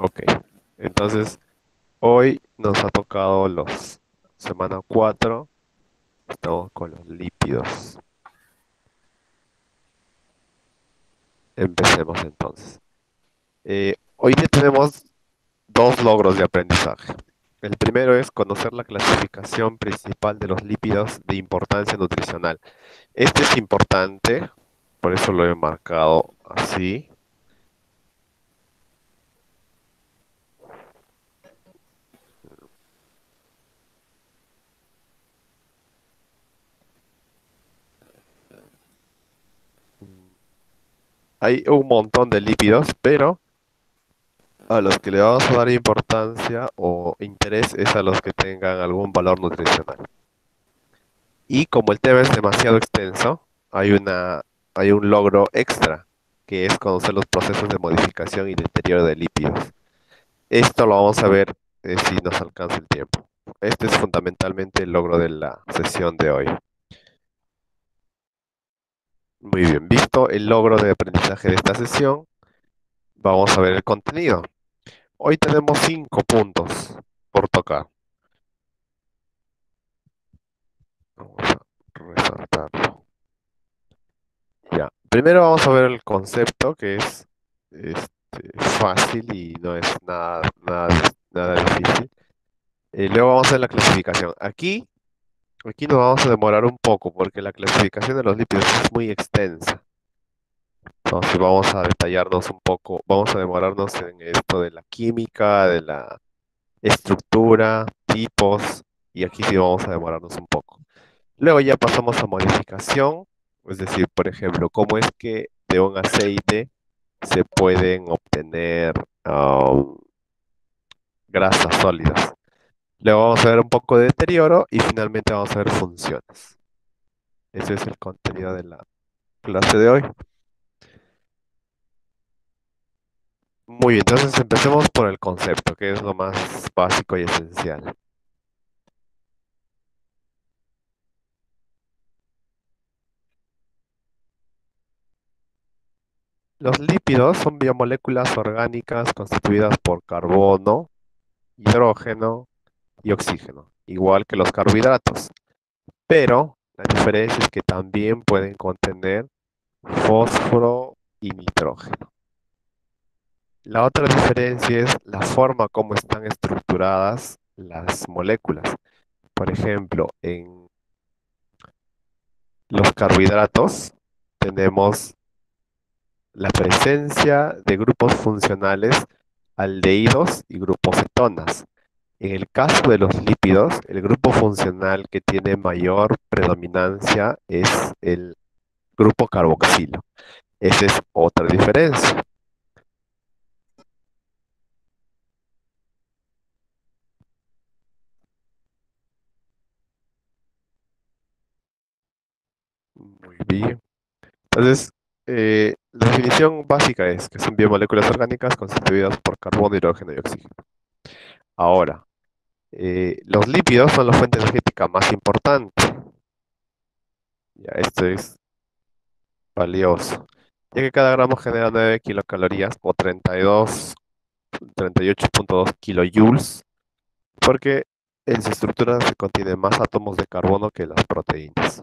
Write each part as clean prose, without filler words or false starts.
Ok, entonces hoy nos ha tocado los semana 4. Estamos con los lípidos. Empecemos entonces. Hoy día tenemos dos logros de aprendizaje. El primero es conocer la clasificación principal de los lípidos de importancia nutricional. Este es importante, por eso lo he marcado así. Hay un montón de lípidos, pero a los que le vamos a dar importancia o interés es a los que tengan algún valor nutricional. Y como el tema es demasiado extenso, hay un logro extra, que es conocer los procesos de modificación y deterioro de lípidos. Esto lo vamos a ver si nos alcanza el tiempo. Este es fundamentalmente el logro de la sesión de hoy. Muy bien, visto el logro de aprendizaje de esta sesión, vamos a ver el contenido. Hoy tenemos 5 puntos por tocar. Vamos a resaltarlo. Ya. Primero vamos a ver el concepto, que es fácil y no es nada difícil. Luego vamos a ver la clasificación. Aquí nos vamos a demorar un poco porque la clasificación de los lípidos es muy extensa. Entonces vamos a detallarnos un poco, vamos a demorarnos en esto de la química, de la estructura, tipos, y aquí sí vamos a demorarnos un poco. Luego ya pasamos a modificación, es decir, por ejemplo, cómo es que de un aceite se pueden obtener grasas sólidas. Luego vamos a ver un poco de deterioro y finalmente vamos a ver funciones. Ese es el contenido de la clase de hoy. Muy bien, entonces empecemos por el concepto, que es lo más básico y esencial. Los lípidos son biomoléculas orgánicas constituidas por carbono, hidrógeno y oxígeno, igual que los carbohidratos. Pero la diferencia es que también pueden contener fósforo y nitrógeno. La otra diferencia es la forma como están estructuradas las moléculas. Por ejemplo, en los carbohidratos tenemos la presencia de grupos funcionales aldehídos y grupos cetonas. En el caso de los lípidos, el grupo funcional que tiene mayor predominancia es el grupo carboxilo. Esa es otra diferencia. Muy bien. Entonces, la definición básica es que son biomoléculas orgánicas constituidas por carbono, hidrógeno y oxígeno. Ahora, los lípidos son la fuente energética más importante. Ya, esto es valioso, ya que cada gramo genera 9 kilocalorías o 38,2 kilojoules, porque en su estructura se contiene más átomos de carbono que las proteínas.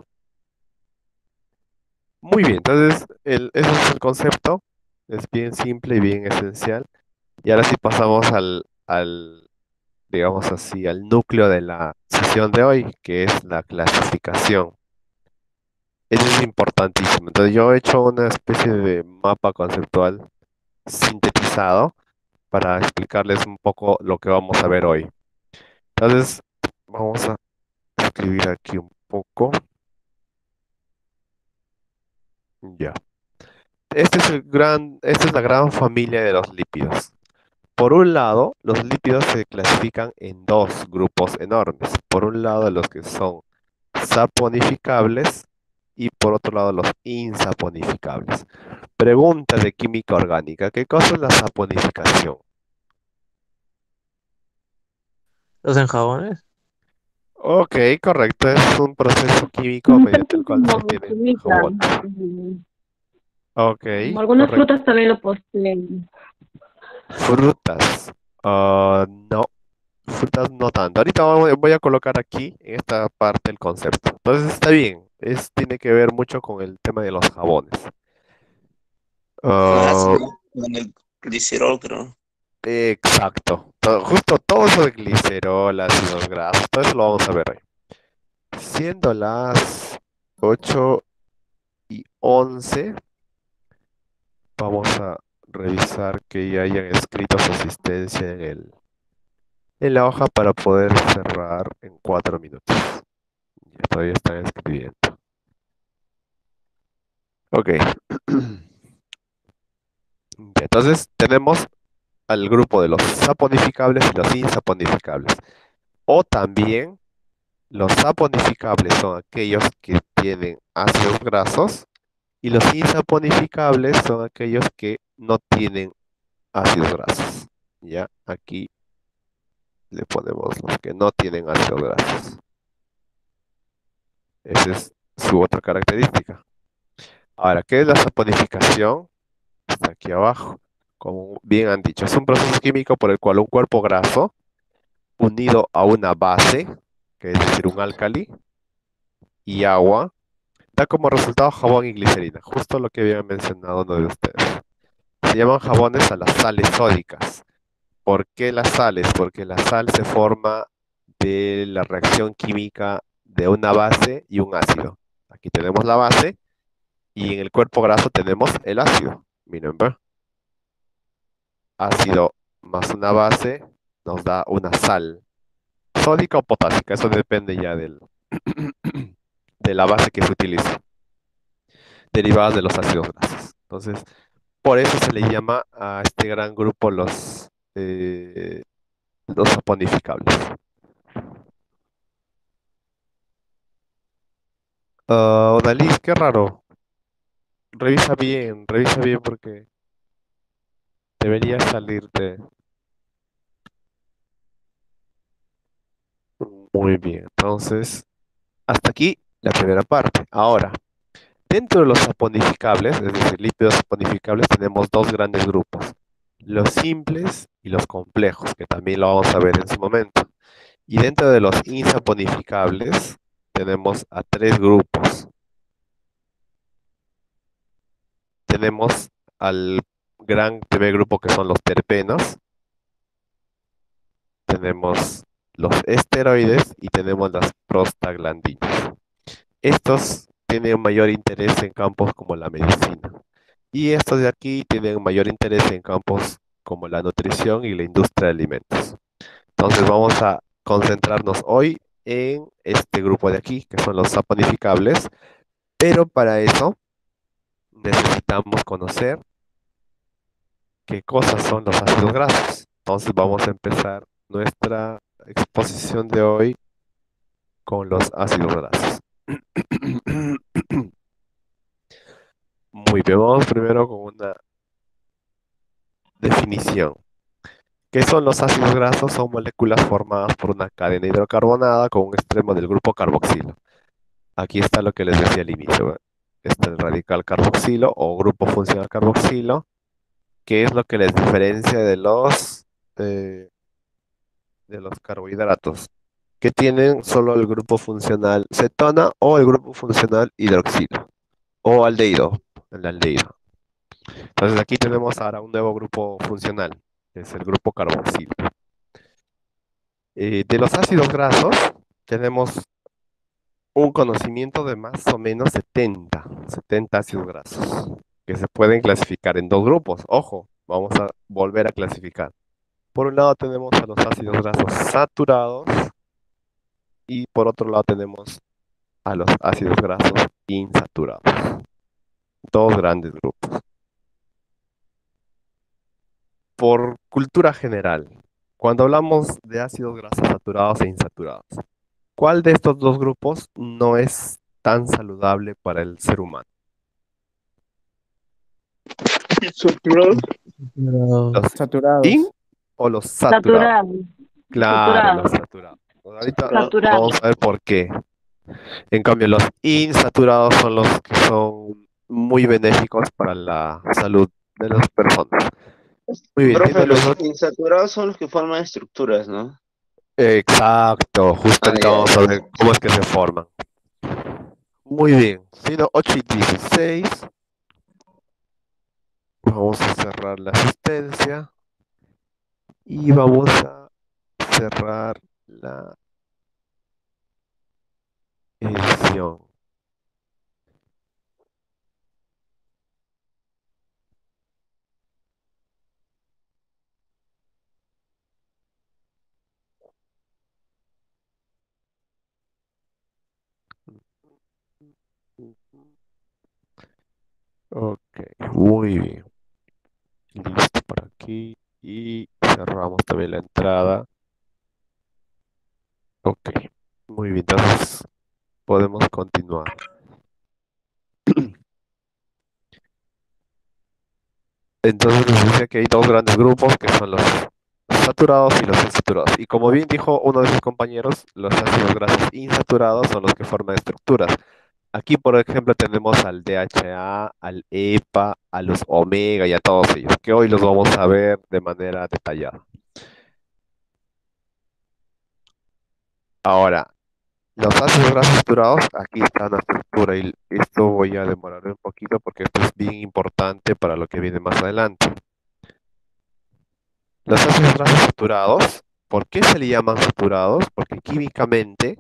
Muy bien, entonces ese es el concepto, es bien simple y bien esencial. Y ahora sí pasamos digamos así, al núcleo de la sesión de hoy, que es la clasificación. Eso es importantísimo. Entonces yo he hecho una especie de mapa conceptual sintetizado para explicarles un poco lo que vamos a ver hoy. Entonces, vamos a escribir aquí un poco. Ya. Esta es la gran familia de los lípidos. Por un lado, los lípidos se clasifican en dos grupos enormes. Por un lado, los que son saponificables y por otro lado, los insaponificables. Pregunta de química orgánica. ¿Qué cosa es la saponificación? Los enjabones. Ok, correcto. Es un proceso químico Creo mediante el que cual se como obtienen fruta, jabones. Ok, como algunas correcto. frutas también lo poseen. Frutas. No, frutas no tanto. Ahorita voy a colocar aquí en esta parte el concepto. Entonces está bien, tiene que ver mucho con el tema de los jabones. Con Ah, ácido, con el glicerol, creo. exacto. Justo todo eso de glicerol, ácidos grasos, todo eso lo vamos a ver hoy. Siendo las 8:11, vamos a revisar que ya hayan escrito su asistencia en la hoja para poder cerrar en 4 minutos. Ya todavía están escribiendo. Ok. Ya, entonces tenemos al grupo de los saponificables y los insaponificables. O también los saponificables son aquellos que tienen ácidos grasos y los insaponificables son aquellos que no tienen ácidos grasos. Ya, aquí le ponemos los que no tienen ácidos grasos. Esa es su otra característica. Ahora, ¿qué es la saponificación? Está aquí abajo. Como bien han dicho, es un proceso químico por el cual un cuerpo graso unido a una base, que es decir, un álcali y agua, da como resultado jabón y glicerina, justo lo que había mencionado uno de ustedes. Se llaman jabones a las sales sódicas. ¿Por qué las sales? Porque la sal se forma de la reacción química de una base y un ácido. Aquí tenemos la base y en el cuerpo graso tenemos el ácido. Miren, ¿ve? Ácido más una base nos da una sal. Sódica o potásica, eso depende ya de la base que se utiliza, derivadas de los ácidos grasos. Entonces, por eso se le llama a este gran grupo los saponificables. Odalis, qué raro. Revisa bien porque debería salirte muy bien. Entonces, hasta aquí la primera parte. Ahora, dentro de los saponificables, es decir, lípidos saponificables, tenemos dos grandes grupos, los simples y los complejos, que también lo vamos a ver en su momento. Y dentro de los insaponificables, tenemos a tres grupos. Tenemos al gran primer grupo que son los terpenos, tenemos los esteroides y tenemos las prostaglandinas. Estos tienen mayor interés en campos como la medicina. Y estos de aquí tienen mayor interés en campos como la nutrición y la industria de alimentos. Entonces vamos a concentrarnos hoy en este grupo de aquí, que son los saponificables, pero para eso necesitamos conocer qué cosas son los ácidos grasos. Entonces vamos a empezar nuestra exposición de hoy con los ácidos grasos. Muy bien, vamos primero con una definición. ¿Qué son los ácidos grasos? Son moléculas formadas por una cadena hidrocarbonada con un extremo del grupo carboxilo. Aquí está lo que les decía al inicio, ¿ve? Este es el radical carboxilo o grupo funcional carboxilo, que es lo que les diferencia eh, de los carbohidratos, que tienen solo el grupo funcional cetona o el grupo funcional hidroxilo o aldehído, el aldehído. Entonces aquí tenemos ahora un nuevo grupo funcional, que es el grupo carboxilo. De los ácidos grasos tenemos un conocimiento de más o menos 70 ácidos grasos, que se pueden clasificar en dos grupos. Ojo, vamos a volver a clasificar. Por un lado tenemos a los ácidos grasos saturados y por otro lado tenemos a los ácidos grasos insaturados. Dos grandes grupos. Por cultura general, cuando hablamos de ácidos grasos saturados e insaturados, ¿cuál de estos dos grupos no es tan saludable para el ser humano? Saturados. Pero, ¿Los in Saturados. o los saturados? Saturado, Claro, los saturado, saturados. Ahorita saturado. vamos a ver por qué. En cambio, los insaturados son los que son muy benéficos para la salud de las personas. Muy bien, Profe, tiene los los dos. insaturados son los que forman estructuras, ¿no? Exacto, justo Ah, ahorita ya, vamos a ver ya. cómo es que se forman. Muy bien, siendo 8:16, vamos a cerrar la asistencia y vamos a cerrar la edición. Ok, muy bien. Listo por aquí. Y cerramos también la entrada. Ok, muy bien. Entonces podemos continuar. Entonces nos dice que hay dos grandes grupos que son los saturados y los insaturados. Y como bien dijo uno de sus compañeros, los ácidos grasos insaturados son los que forman estructuras. Aquí, por ejemplo, tenemos al DHA, al EPA, a los omega y a todos ellos, que hoy los vamos a ver de manera detallada. Ahora, los ácidos grasos saturados, aquí está la estructura y esto voy a demorar un poquito porque esto es bien importante para lo que viene más adelante. Los ácidos grasos saturados, ¿por qué se le llaman saturados? Porque químicamente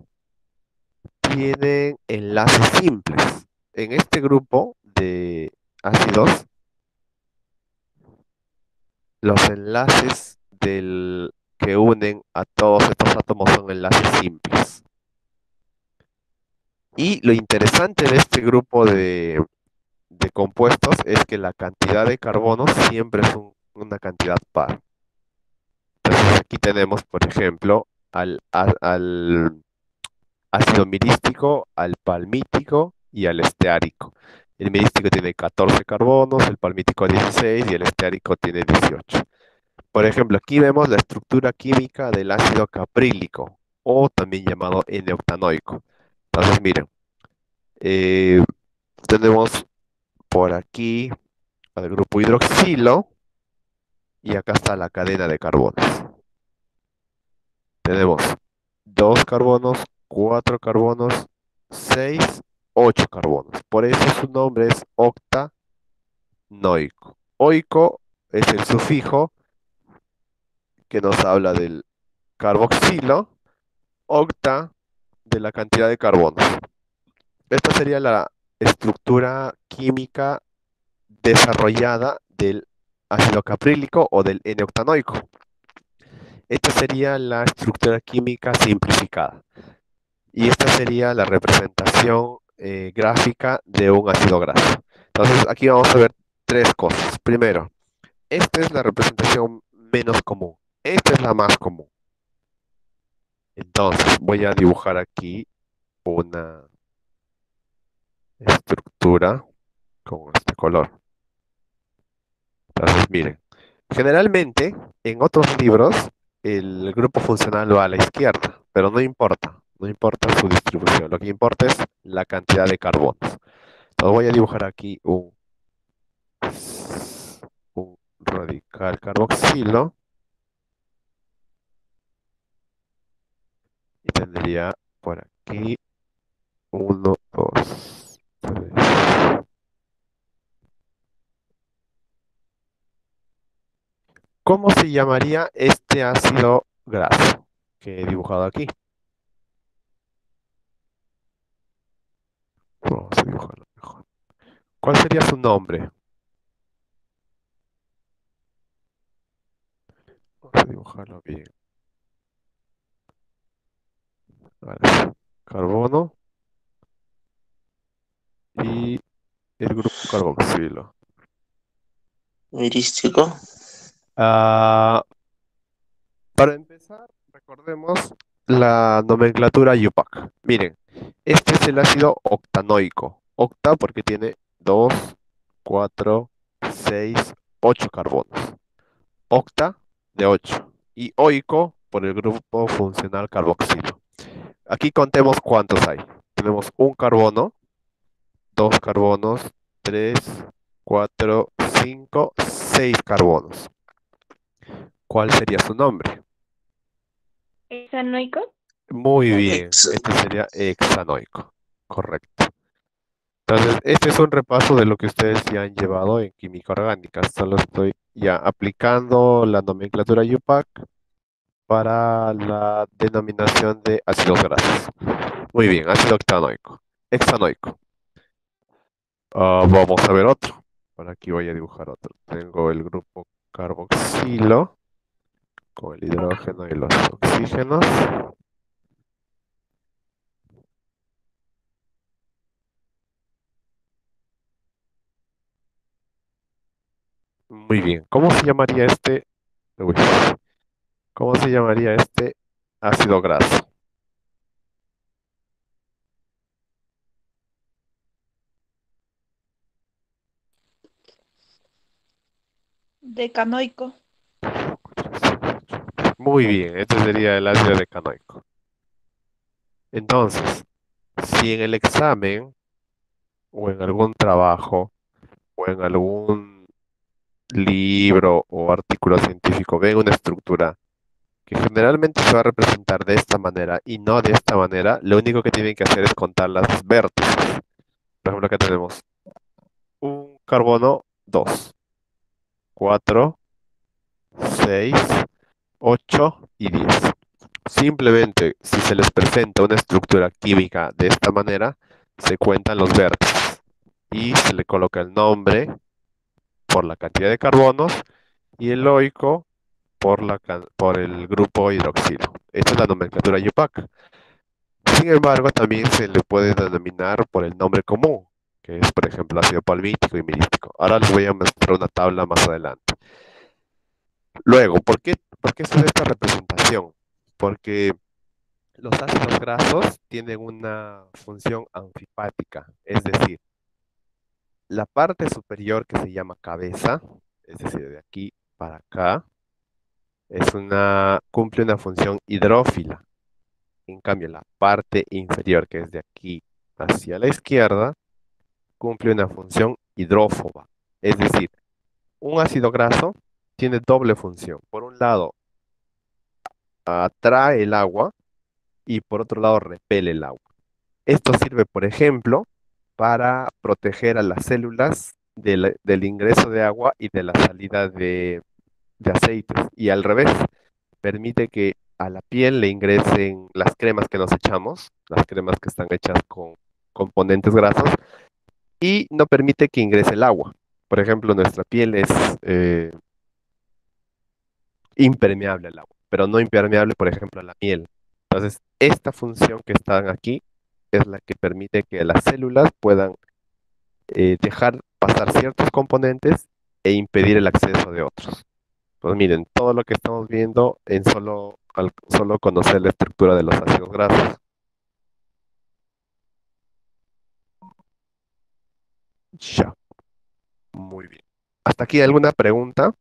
tienen enlaces simples. En este grupo de ácidos, los enlaces que unen a todos estos átomos son enlaces simples. Y lo interesante de este grupo de compuestos es que la cantidad de carbono siempre es una cantidad par. Entonces aquí tenemos, por ejemplo, al ácido mirístico, al palmítico y al esteárico. El mirístico tiene 14 carbonos, el palmítico 16 y el esteárico tiene 18. Por ejemplo, aquí vemos la estructura química del ácido caprílico o también llamado N-octanoico. Entonces, miren, eh, tenemos por aquí al grupo hidroxilo y acá está la cadena de carbonos. Tenemos 2 carbonos, 4 carbonos, 6, 8 carbonos. Por eso su nombre es octanoico. Oico es el sufijo que nos habla del carboxilo, octa de la cantidad de carbonos. Esta sería la estructura química desarrollada del ácido caprílico o del N-octanoico. Esta sería la estructura química simplificada. Y esta sería la representación gráfica de un ácido graso. Entonces, aquí vamos a ver tres cosas. Primero, esta es la representación menos común. Esta es la más común. Entonces, voy a dibujar aquí una estructura con este color. Entonces, miren, generalmente en otros libros el grupo funcional va a la izquierda, pero no importa, no importa su distribución, lo que importa es la cantidad de carbonos. Entonces voy a dibujar aquí un radical carboxilo y tendría por aquí uno, dos, tres. ¿Cómo se llamaría este ácido graso que he dibujado aquí? Vamos a dibujarlo mejor. ¿Cuál sería su nombre? Vamos a dibujarlo bien. Vale. Carbono y el grupo carboxilo. Mirístico. Ah, para empezar, recordemos la nomenclatura IUPAC. Miren, este es el ácido octanoico. Octa porque tiene 2, 4, 6, 8 carbonos. Octa de 8. Y oico por el grupo funcional carboxilo. Aquí contemos cuántos hay. Tenemos un carbono, dos carbonos, tres, cuatro, cinco, seis carbonos. ¿Cuál sería su nombre? ¿Hexanoico? Muy bien, Ex. este sería hexanoico, correcto. Entonces, este es un repaso de lo que ustedes ya han llevado en química orgánica. Solo estoy ya aplicando la nomenclatura UPAC para la denominación de ácidos grasos. Muy bien, ácido octanoico, hexanoico. Vamos a ver otro. Por aquí voy a dibujar otro. Tengo el grupo carboxilo con el hidrógeno y los oxígenos. Muy bien. ¿Cómo se llamaría este? Uy, ¿cómo se llamaría este ácido graso? Decanoico. Muy bien, este sería el ácido decanoico. Entonces, si en el examen o en algún trabajo o en algún libro o artículo científico ven una estructura que generalmente se va a representar de esta manera y no de esta manera, lo único que tienen que hacer es contar las vértices. Por ejemplo, acá tenemos un carbono 2, 4, 6, 8 y 10. Simplemente, si se les presenta una estructura química de esta manera, se cuentan los vértices y se le coloca el nombre por la cantidad de carbonos y el oico por el grupo hidroxilo. Esta es la nomenclatura IUPAC. Sin embargo, también se le puede denominar por el nombre común, que es, por ejemplo, ácido palmítico y mirístico. Ahora les voy a mostrar una tabla más adelante. Luego, ¿por qué se da esta representación? Porque los ácidos grasos tienen una función anfipática, es decir, la parte superior que se llama cabeza, es decir, de aquí para acá, cumple una función hidrófila. En cambio, la parte inferior, que es de aquí hacia la izquierda, cumple una función hidrófoba. Es decir, un ácido graso tiene doble función. Por un lado, atrae el agua y por otro lado, repele el agua. Esto sirve, por ejemplo, para proteger a las células del ingreso de agua y de la salida de aceites. Y al revés, permite que a la piel le ingresen las cremas que nos echamos, las cremas que están hechas con componentes grasos, y no permite que ingrese el agua. Por ejemplo, nuestra piel es eh, impermeable al agua, pero no impermeable, por ejemplo, a la miel. Entonces, esta función que están aquí es la que permite que las células puedan dejar pasar ciertos componentes e impedir el acceso de otros. Pues miren, todo lo que estamos viendo en solo conocer la estructura de los ácidos grasos. Ya, muy bien. ¿Hasta aquí alguna pregunta?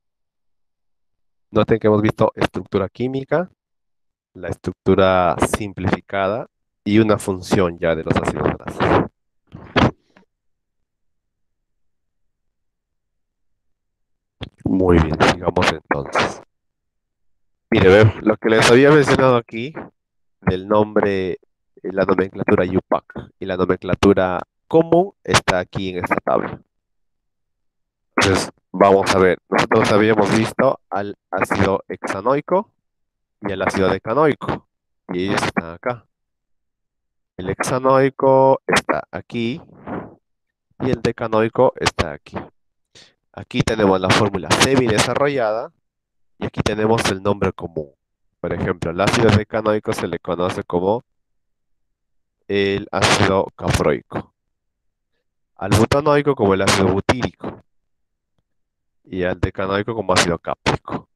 Noten que hemos visto estructura química, la estructura simplificada y una función ya de los ácidos grasos. Muy bien, sigamos entonces. Mire, ve, lo que les había mencionado aquí del nombre, la nomenclatura UPAC y la nomenclatura común está aquí en esta tabla. Entonces, vamos a ver, nosotros habíamos visto al ácido hexanoico y al ácido decanoico, y ellos están acá. El hexanoico está aquí y el decanoico está aquí. Aquí tenemos la fórmula semi-desarrollada y aquí tenemos el nombre común. Por ejemplo, el ácido decanoico se le conoce como el ácido caproico, al butanoico como el ácido butírico y al decanoico como ácido cáprico.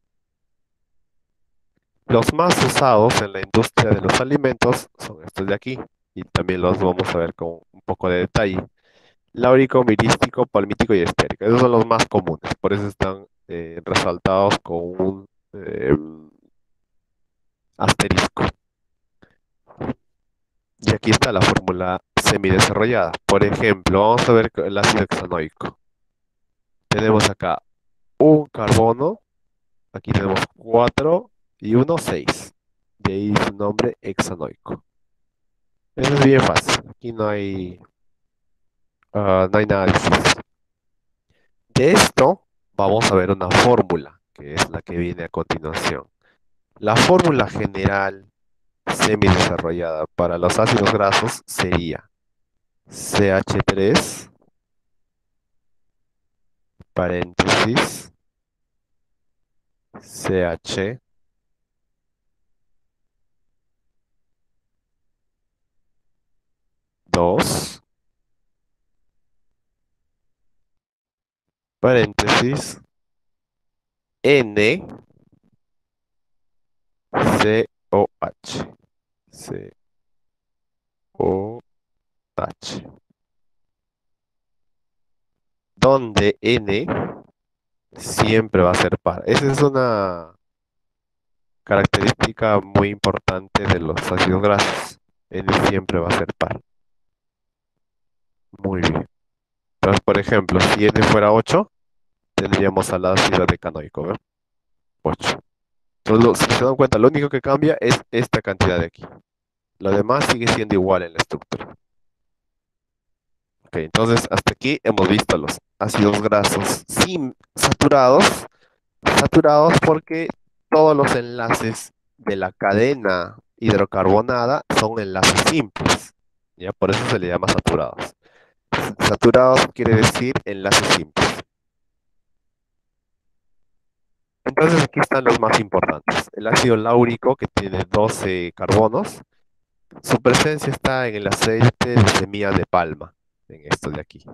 Los más usados en la industria de los alimentos son estos de aquí y también los vamos a ver con un poco de detalle. Láurico, mirístico, palmítico y estérico. Esos son los más comunes, por eso están resaltados con un asterisco. Y aquí está la fórmula semidesarrollada. Por ejemplo, vamos a ver el ácido hexanoico. Tenemos acá un carbono Aquí tenemos 4 y uno 6. De ahí su nombre hexanoico. Eso es bien fácil. Aquí no hay nada difícil. De esto vamos a ver una fórmula, que es la que viene a continuación. La fórmula general semidesarrollada para los ácidos grasos sería CH3, paréntesis, CH, dos, paréntesis, N, COH, COH, donde N siempre va a ser par. Esa es una característica muy importante de los ácidos grasos. N siempre va a ser par. Muy bien. Entonces, por ejemplo, si N fuera 8, tendríamos al ácido decanoico, ¿ve? 8. Entonces, si se dan cuenta, lo único que cambia es esta cantidad de aquí. Lo demás sigue siendo igual en la estructura. Ok, entonces hasta aquí hemos visto los ácidos grasos saturados. Saturados porque todos los enlaces de la cadena hidrocarbonada son enlaces simples. ¿Ya? Por eso se le llama saturados. Saturados quiere decir enlaces simples. Entonces aquí están los más importantes. El ácido láurico, que tiene 12 carbonos, su presencia está en el aceite de semilla de palma, en esto de aquí.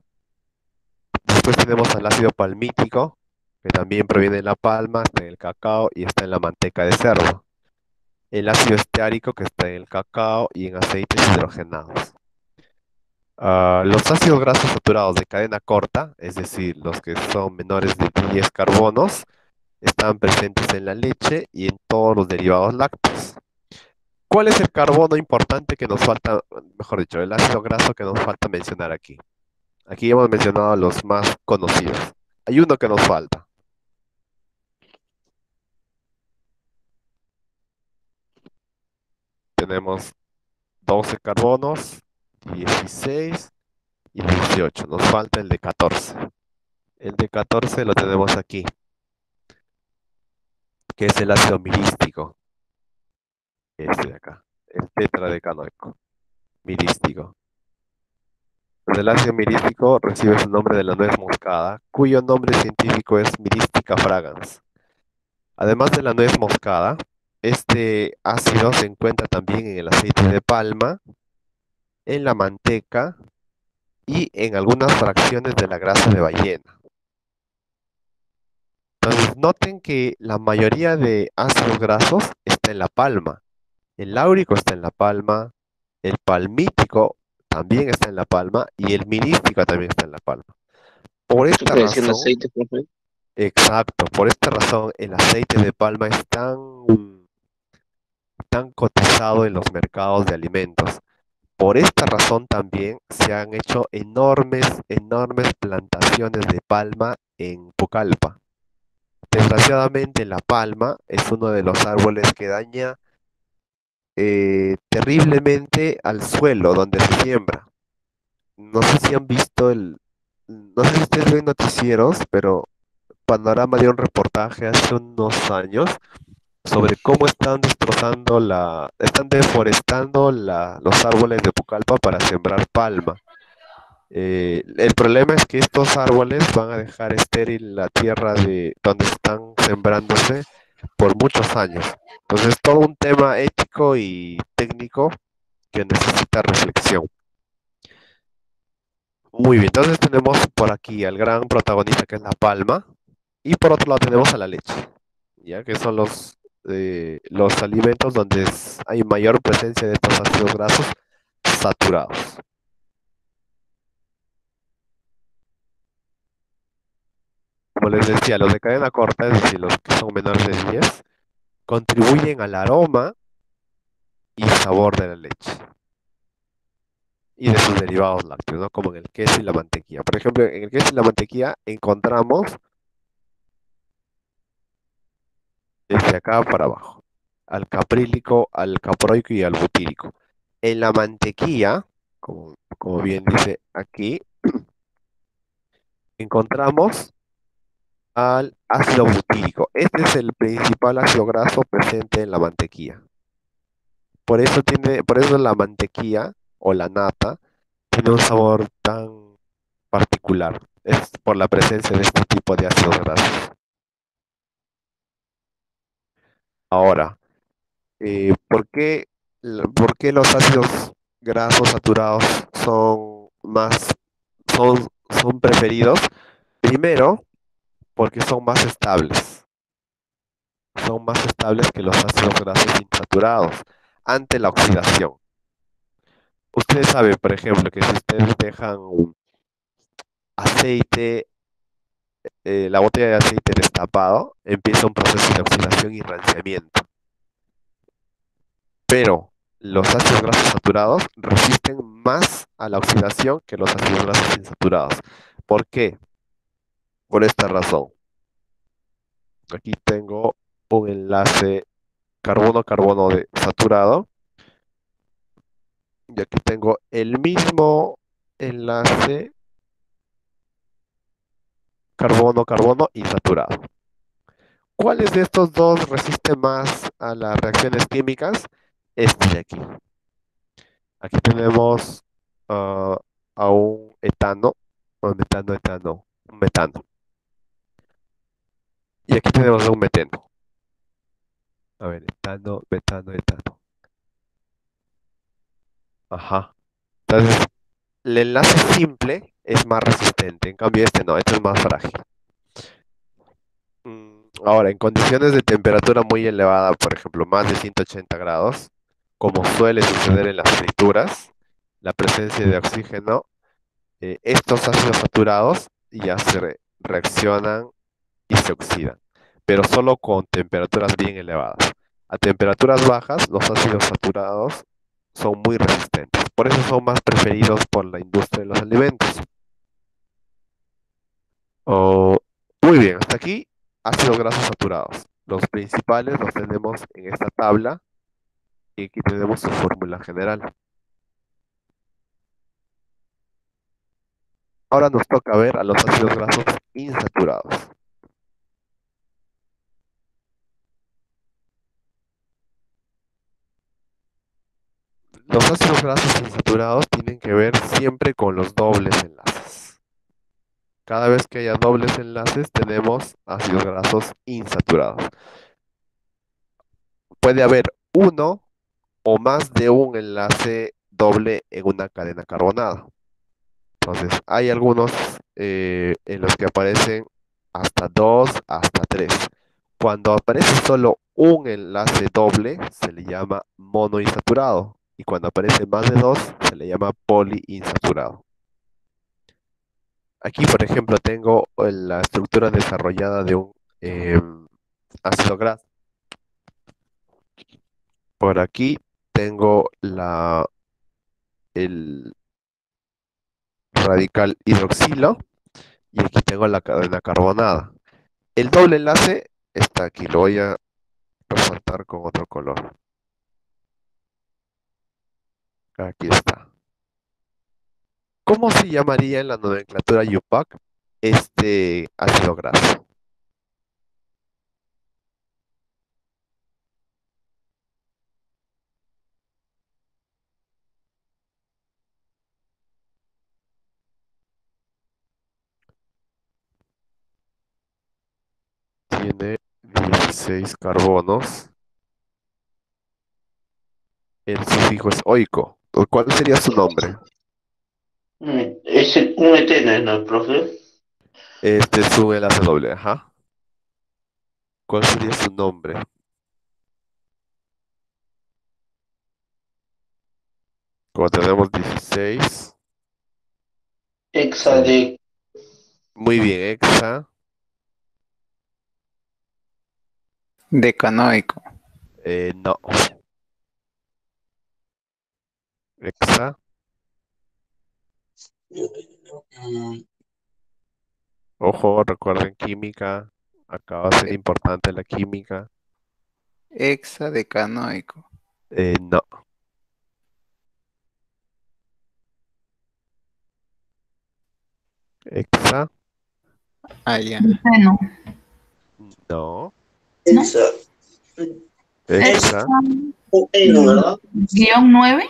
Después tenemos al ácido palmítico, que también proviene de la palma, está en el cacao y está en la manteca de cerdo. El ácido esteárico, que está en el cacao y en aceites hidrogenados. Los ácidos grasos saturados de cadena corta, es decir, los que son menores de 10 carbonos, están presentes en la leche y en todos los derivados lácteos. ¿Cuál es el carbono importante que nos falta, mejor dicho, el ácido graso que nos falta mencionar aquí? Aquí hemos mencionado los más conocidos. Hay uno que nos falta. Tenemos 12 carbonos, 16 y 18. Nos falta el de 14. El de 14 lo tenemos aquí, que es el ácido mirístico. Este de acá, el tetradecanoico, mirístico. El ácido mirístico recibe su nombre de la nuez moscada, cuyo nombre científico es Myristica fragans. Además de la nuez moscada, este ácido se encuentra también en el aceite de palma, en la manteca y en algunas fracciones de la grasa de ballena. Entonces, noten que la mayoría de ácidos grasos está en la palma. El láurico está en la palma, el palmítico también está en la palma y el mirístico también está en la palma. Por Eso esta que decían razón, aceite, profe. exacto, por esta razón el aceite de palma es tan cotizado en los mercados de alimentos. Por esta razón también se han hecho enormes plantaciones de palma en Pucallpa. Desgraciadamente la palma es uno de los árboles que daña terriblemente al suelo donde se siembra. No sé si han visto no sé si ustedes ven noticieros, pero Panorama dio un reportaje hace unos años sobre cómo están deforestando los árboles de Pucallpa para sembrar palma. El problema es que estos árboles van a dejar estéril la tierra de donde están sembrándose por muchos años. Entonces, es todo un tema ético y técnico que necesita reflexión. Muy bien, entonces tenemos por aquí al gran protagonista que es la palma y por otro lado tenemos a la leche, ya que son los alimentos donde hay mayor presencia de estos ácidos grasos saturados. Como les decía, los de cadena corta, es decir, los que son menores de 10, contribuyen al aroma y sabor de la leche y de sus derivados lácteos, ¿no? Como en el queso y la mantequilla. Por ejemplo, en el queso y la mantequilla encontramos desde acá para abajo, al caprílico, al caproico y al butírico. En la mantequilla, como bien dice aquí, encontramos al ácido butírico. Este es el principal ácido graso presente en la mantequilla. Por eso la mantequilla o la nata tiene un sabor tan particular. Es por la presencia de este tipo de ácidos grasos. Ahora, por qué los ácidos grasos saturados son más, son preferidos? Primero, porque son más estables. Son más estables que los ácidos grasos insaturados ante la oxidación. Ustedes saben, por ejemplo, que si ustedes dejan aceite, la botella de aceite destapado, empieza un proceso de oxidación y ranciamiento. Pero los ácidos grasos saturados resisten más a la oxidación que los ácidos grasos insaturados. ¿Por qué? Por esta razón. Aquí tengo un enlace carbono-carbono saturado y aquí tengo el mismo enlace carbono-carbono insaturado. ¿Cuáles de estos dos resisten más a las reacciones químicas? Este de aquí. Aquí tenemos ah, a un etano, un metano. Y aquí tenemos a un meteno. A ver, etano, metano, etano. Ajá. Entonces, el enlace simple es más resistente, en cambio este no, este es más frágil. Ahora, en condiciones de temperatura muy elevada, por ejemplo, más de 180 grados, como suele suceder en las frituras, la presencia de oxígeno, estos ácidos saturados ya reaccionan y se oxidan, pero solo con temperaturas bien elevadas. A temperaturas bajas, los ácidos saturados son muy resistentes, por eso son más preferidos por la industria de los alimentos. Oh, muy bien, hasta aquí ácidos grasos saturados. Los principales los tenemos en esta tabla y aquí tenemos su fórmula general. Ahora nos toca ver a los ácidos grasos insaturados. Los ácidos grasos insaturados tienen que ver siempre con los dobles enlaces. Cada vez que haya dobles enlaces tenemos ácidos grasos insaturados. Puede haber uno o más de un enlace doble en una cadena carbonada. Entonces, hay algunos en los que aparecen hasta dos, hasta tres. Cuando aparece solo un enlace doble, se le llama monoinsaturado. Y cuando aparece más de dos, se le llama poliinsaturado. Aquí, por ejemplo, tengo la estructura desarrollada de un ácido graso. Por aquí tengo el radical hidroxilo y aquí tengo la cadena carbonada. El doble enlace está aquí, lo voy a resaltar con otro color. Aquí está. ¿Cómo se llamaría en la nomenclatura IUPAC este ácido graso? Tiene 16 carbonos. El sufijo es oico. ¿Cuál sería su nombre? Es un eteno, ¿no, profe? Este es un enlace doble, ajá. ¿Cuál sería su nombre? Como tenemos 16. Hexa de Muy bien, hexa. Decanoico. No. Hexa. Mm, Ojo, recuerden química. Acá va a ser importante la química. Hexadecanoico. No. Hexa, Ah, ya. Deceno, no. ¿no? Hexa. Hexa, ¿Verdad? Guión 9,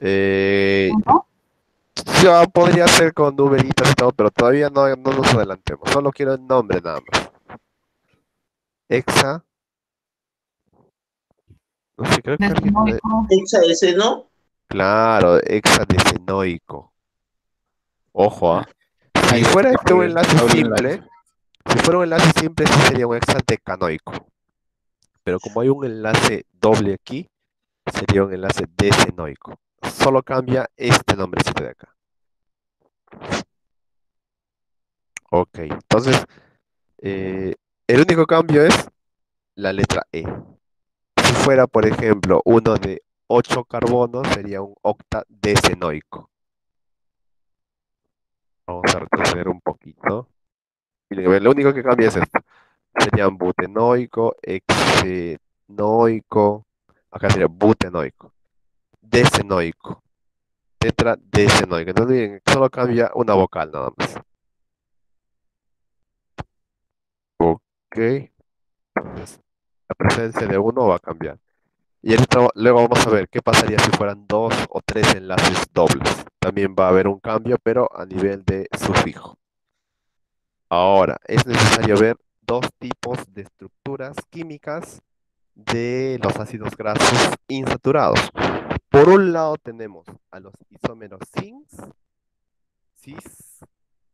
eh, ¿no? ya podría ser con numeritos y todo, pero todavía no nos adelantemos. Solo quiero el nombre nada más. Hexa, no sé, creo que alguien Decenoico. Hexa ese, ¿no? claro, hexadecenoico. Ojo, Ah, Si ya fuera está este un por el enlace doble simple, enlace. si fuera un enlace simple, sí sería un hexadecanoico. Pero como hay un enlace doble aquí, sería un enlace decenoico. Solo cambia este nombrecito de acá. Ok, entonces, el único cambio es la letra E. Si fuera, por ejemplo, uno de 8 carbonos, sería un octadecenoico. Vamos a retroceder un poquito. Miren, lo único que cambia es esto. Serían butenoico, hexenoico, acá sería butenoico, decenoico, tetradecenoico. Entonces, miren, solo cambia una vocal nada más. Ok, entonces la presencia de uno va a cambiar. Y luego vamos a ver qué pasaría si fueran dos o tres enlaces dobles. También va a haber un cambio, pero a nivel de sufijo. Ahora, es necesario ver dos tipos de estructuras químicas de los ácidos grasos insaturados. Por un lado tenemos a los isómeros cis,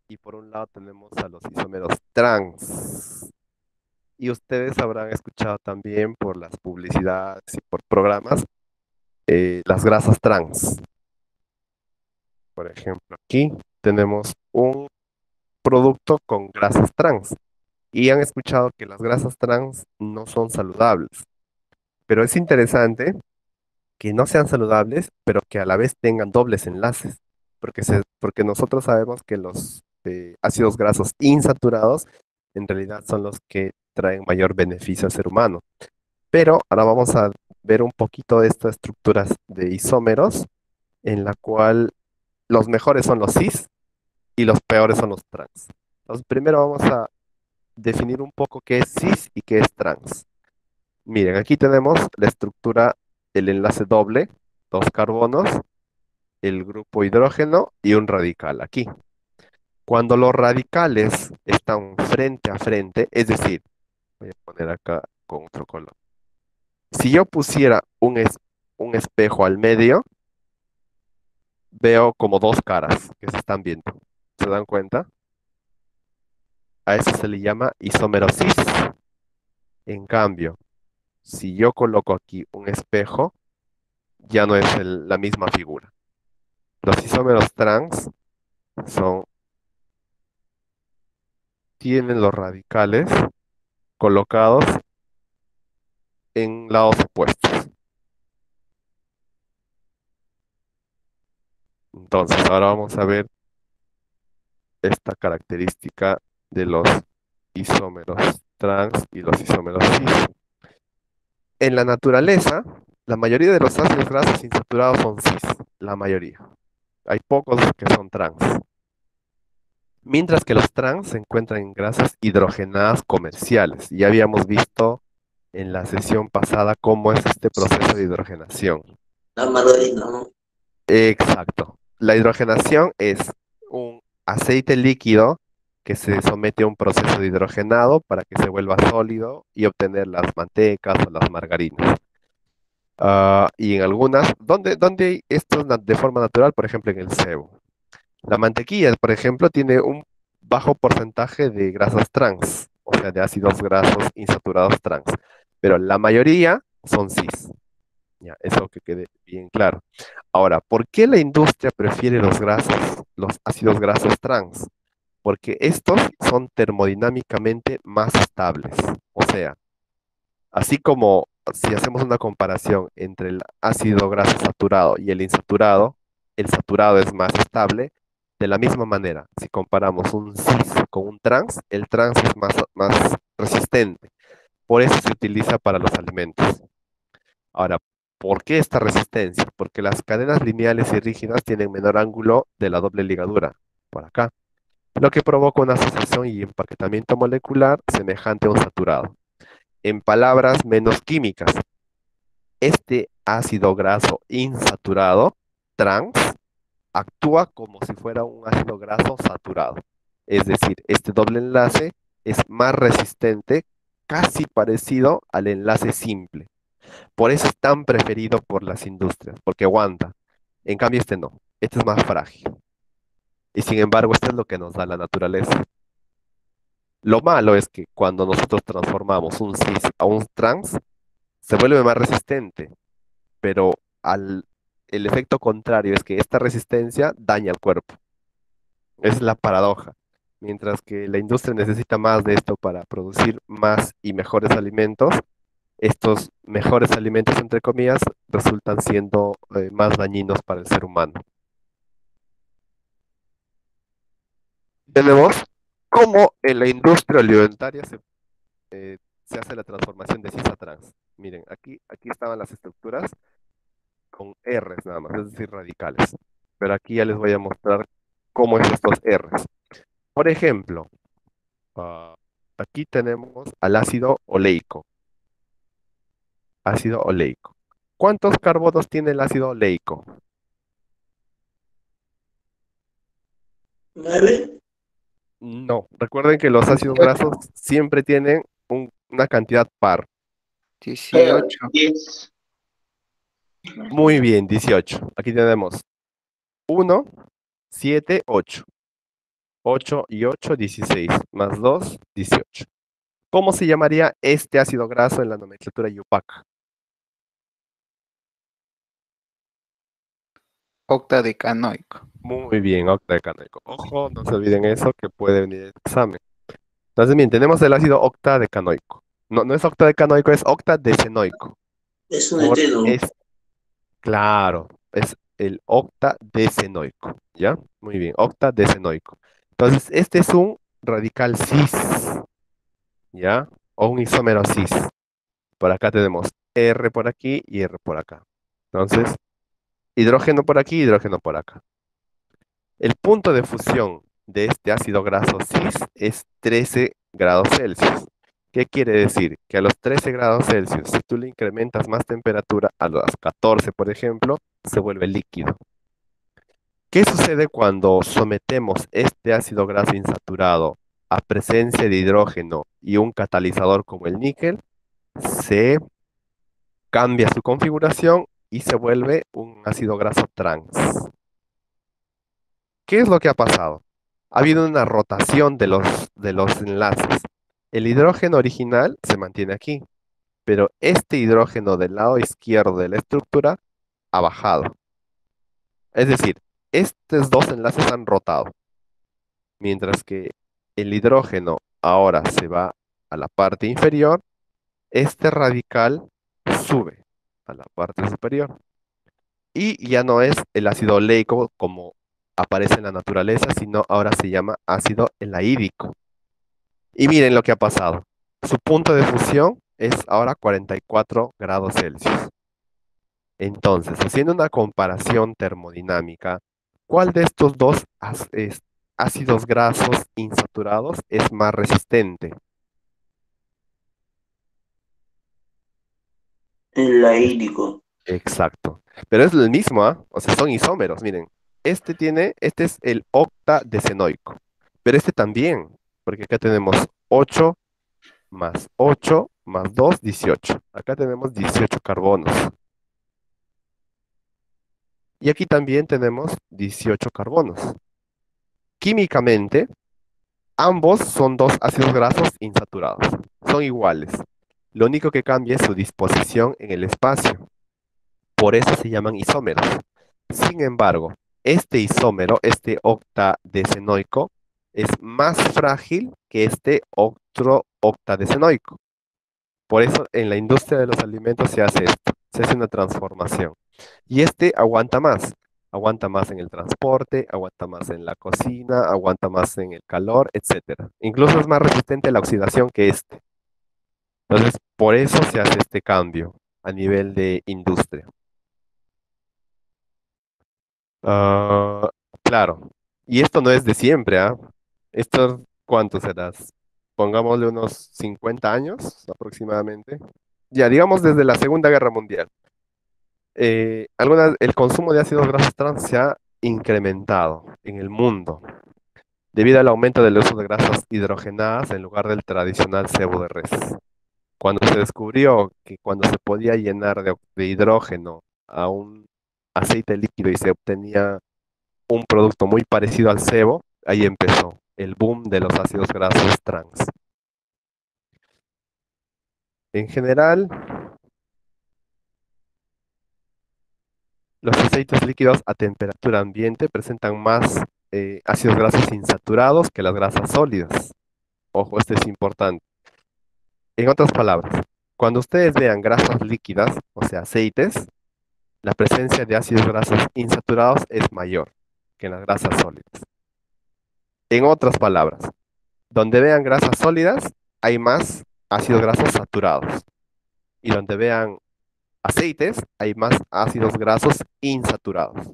y por un lado tenemos a los isómeros trans. Y ustedes habrán escuchado también por las publicidades y por programas las grasas trans. Por ejemplo, aquí tenemos un producto con grasas trans. Y han escuchado que las grasas trans no son saludables. Pero es interesante que no sean saludables, pero que a la vez tengan dobles enlaces, porque nosotros sabemos que los ácidos grasos insaturados en realidad son los que traen mayor beneficio al ser humano. Pero ahora vamos a ver un poquito de estas estructuras de isómeros, en la cual los mejores son los cis y los peores son los trans. Entonces, primero vamos a definir un poco qué es cis y qué es trans. Miren, aquí tenemos la estructura, el enlace doble, dos carbonos, el grupo hidrógeno y un radical aquí. Cuando los radicales están frente a frente, es decir, voy a poner acá con otro color. Si yo pusiera un espejo al medio, veo como dos caras que se están viendo. ¿Se dan cuenta? A eso se le llama isómero-cis. En cambio, si yo coloco aquí un espejo, ya no es la misma figura. Los isómeros trans son, tienen los radicales colocados en lados opuestos. Entonces, ahora vamos a ver esta característica de los isómeros trans y los isómeros cis. En la naturaleza, la mayoría de los ácidos grasos insaturados son cis, la mayoría. Hay pocos que son trans. Mientras que los trans se encuentran en grasas hidrogenadas comerciales. Ya habíamos visto en la sesión pasada cómo es este proceso de hidrogenación. La margarina, ¿no? Exacto. La hidrogenación es un aceite líquido que se somete a un proceso de hidrogenado para que se vuelva sólido y obtener las mantecas o las margarinas. Y en algunas, ¿dónde esto es de forma natural? Por ejemplo, en el cebo. La mantequilla, por ejemplo, tiene un bajo porcentaje de grasas trans, o sea, de ácidos grasos insaturados trans, pero la mayoría son cis. Ya, eso que quede bien claro. Ahora, ¿por qué la industria prefiere los ácidos grasos trans? Porque estos son termodinámicamente más estables. O sea, así como si hacemos una comparación entre el ácido graso saturado y el insaturado, el saturado es más estable. De la misma manera, si comparamos un cis con un trans, el trans es más resistente. Por eso se utiliza para los alimentos. Ahora, ¿por qué esta resistencia? Porque las cadenas lineales y rígidas tienen menor ángulo de la doble ligadura, por acá, lo que provoca una asociación y empaquetamiento molecular semejante a un saturado. En palabras menos químicas, este ácido graso insaturado, trans, actúa como si fuera un ácido graso saturado. Es decir, este doble enlace es más resistente, casi parecido al enlace simple. Por eso es tan preferido por las industrias, porque aguanta. En cambio, este no. Este es más frágil. Y sin embargo, esto es lo que nos da la naturaleza. Lo malo es que cuando nosotros transformamos un cis a un trans, se vuelve más resistente, pero el efecto contrario es que esta resistencia daña al cuerpo. Esa es la paradoja. Mientras que la industria necesita más de esto para producir más y mejores alimentos, estos mejores alimentos, entre comillas, resultan siendo más dañinos para el ser humano. Tenemos cómo en la industria alimentaria se hace la transformación de cis a trans. Miren, aquí estaban las estructuras con R's nada más, es decir, radicales. Pero aquí ya les voy a mostrar cómo es estos R's. Por ejemplo, aquí tenemos al ácido oleico. Ácido oleico. ¿Cuántos carbonos tiene el ácido oleico? 9. No. Recuerden que los ácidos grasos siempre tienen una cantidad par. 18. 10. Muy bien, 18. Aquí tenemos 1, 7, 8. 8 y 8, 16. Más 2, 18. ¿Cómo se llamaría este ácido graso en la nomenclatura IUPAC? Octadecanoico. Muy bien, octadecanoico. Ojo, no se olviden eso que puede venir el examen. Entonces, bien, tenemos el ácido octadecanoico. No, no es octadecanoico, es octadecenoico. Es un eteno. Claro, es el octadecenoico, ¿ya? Muy bien, octadecenoico. Entonces, este es un radical cis, ¿ya? O un isómero cis. Por acá tenemos R por aquí y R por acá. Entonces, hidrógeno por aquí, hidrógeno por acá. El punto de fusión de este ácido graso cis es 13 grados Celsius. ¿Qué quiere decir? Que a los 13 grados Celsius, si tú le incrementas más temperatura, a los 14, por ejemplo, se vuelve líquido. ¿Qué sucede cuando sometemos este ácido graso insaturado a presencia de hidrógeno y un catalizador como el níquel? Se cambia su configuración y se vuelve un ácido graso trans. ¿Qué es lo que ha pasado? Ha habido una rotación de los enlaces. El hidrógeno original se mantiene aquí, pero este hidrógeno del lado izquierdo de la estructura ha bajado. Es decir, estos dos enlaces han rotado, mientras que el hidrógeno ahora se va a la parte inferior, este radical sube a la parte superior. Y ya no es el ácido oleico como aparece en la naturaleza, sino ahora se llama ácido elaídico. Y miren lo que ha pasado. Su punto de fusión es ahora 44 grados Celsius. Entonces, haciendo una comparación termodinámica, ¿cuál de estos dos ácidos grasos insaturados es más resistente? El laídico. Exacto. Pero es el mismo, ¿ah? O sea, son isómeros, miren. Este es el octadecenoico. Pero este también, porque acá tenemos 8 más 8 más 2, 18. Acá tenemos 18 carbonos. Y aquí también tenemos 18 carbonos. Químicamente, ambos son dos ácidos grasos insaturados. Son iguales. Lo único que cambia es su disposición en el espacio. Por eso se llaman isómeros. Sin embargo, este isómero, este octadecenoico, es más frágil que este otro octadecenoico. Por eso en la industria de los alimentos se hace esto, se hace una transformación. Y este aguanta más en el transporte, aguanta más en la cocina, aguanta más en el calor, etcétera. Incluso es más resistente a la oxidación que este. Entonces, por eso se hace este cambio a nivel de industria. Ah, claro, y esto no es de siempre, ¿ah? Esto, ¿cuánto serás? Pongámosle unos 50 años aproximadamente. Ya, digamos desde la Segunda Guerra Mundial. El consumo de ácidos grasos trans se ha incrementado en el mundo debido al aumento del uso de grasas hidrogenadas en lugar del tradicional sebo de res. Cuando se descubrió que cuando se podía llenar de hidrógeno a un aceite líquido y se obtenía un producto muy parecido al sebo, ahí empezó el boom de los ácidos grasos trans. En general, los aceites líquidos a temperatura ambiente presentan más ácidos grasos insaturados que las grasas sólidas. Ojo, este es importante. En otras palabras, cuando ustedes vean grasas líquidas, o sea, aceites, la presencia de ácidos grasos insaturados es mayor que en las grasas sólidas. En otras palabras, donde vean grasas sólidas, hay más ácidos grasos saturados. Y donde vean aceites, hay más ácidos grasos insaturados.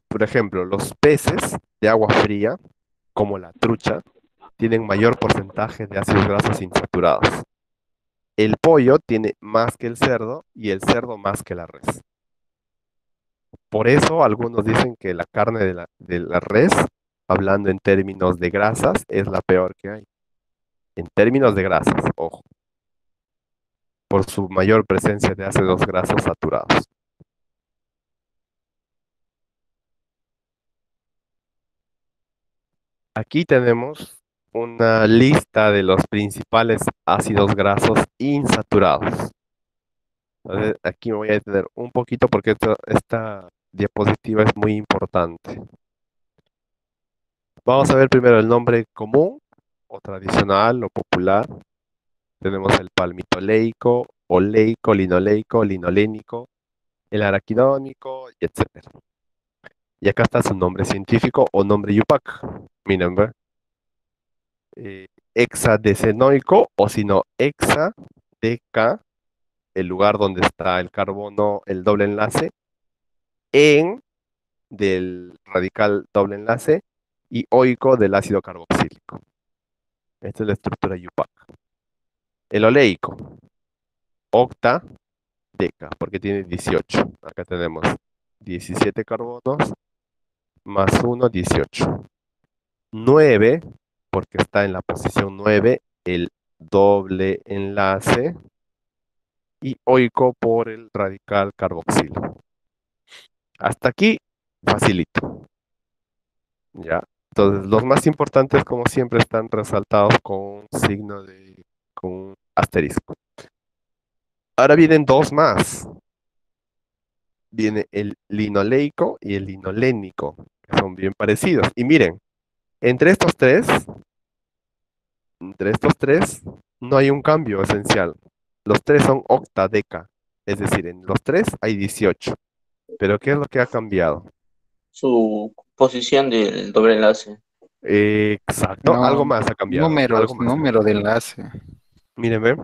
Por ejemplo, los peces de agua fría, como la trucha, tienen mayor porcentaje de ácidos grasos insaturados. El pollo tiene más que el cerdo y el cerdo más que la res. Por eso algunos dicen que la carne de la res, hablando en términos de grasas, es la peor que hay. En términos de grasas, ojo, por su mayor presencia de ácidos grasos saturados. Aquí tenemos una lista de los principales ácidos grasos insaturados. Entonces, aquí me voy a detener un poquito porque esta diapositiva es muy importante. Vamos a ver primero el nombre común o tradicional o popular. Tenemos el palmitoleico, oleico, linoleico, linolénico, el araquidónico, y etcétera. Y acá está su nombre científico o nombre Yupac. Miren, ¿ve? Hexadecenoico o si no, hexadeca, el lugar donde está el carbono, el doble enlace, en del radical doble enlace y oico del ácido carboxílico. Esta es la estructura Yupac. El oleico, octadeca, porque tiene 18. Acá tenemos 17 carbonos más 1, 18. 9, porque está en la posición 9, el doble enlace, y oico por el radical carboxilo. Hasta aquí, facilito. ¿Ya? Entonces, los más importantes, como siempre, están resaltados con un signo con un asterisco. Ahora vienen dos más. Viene el linoleico y el linolénico, que son bien parecidos. Y miren, entre estos tres, no hay un cambio esencial. Los tres son octadeca, es decir, en los tres hay 18. Pero ¿qué es lo que ha cambiado? Su posición del doble enlace. Exacto, No, algo más ha cambiado, algo más. número de enlace. Miren, ¿ven?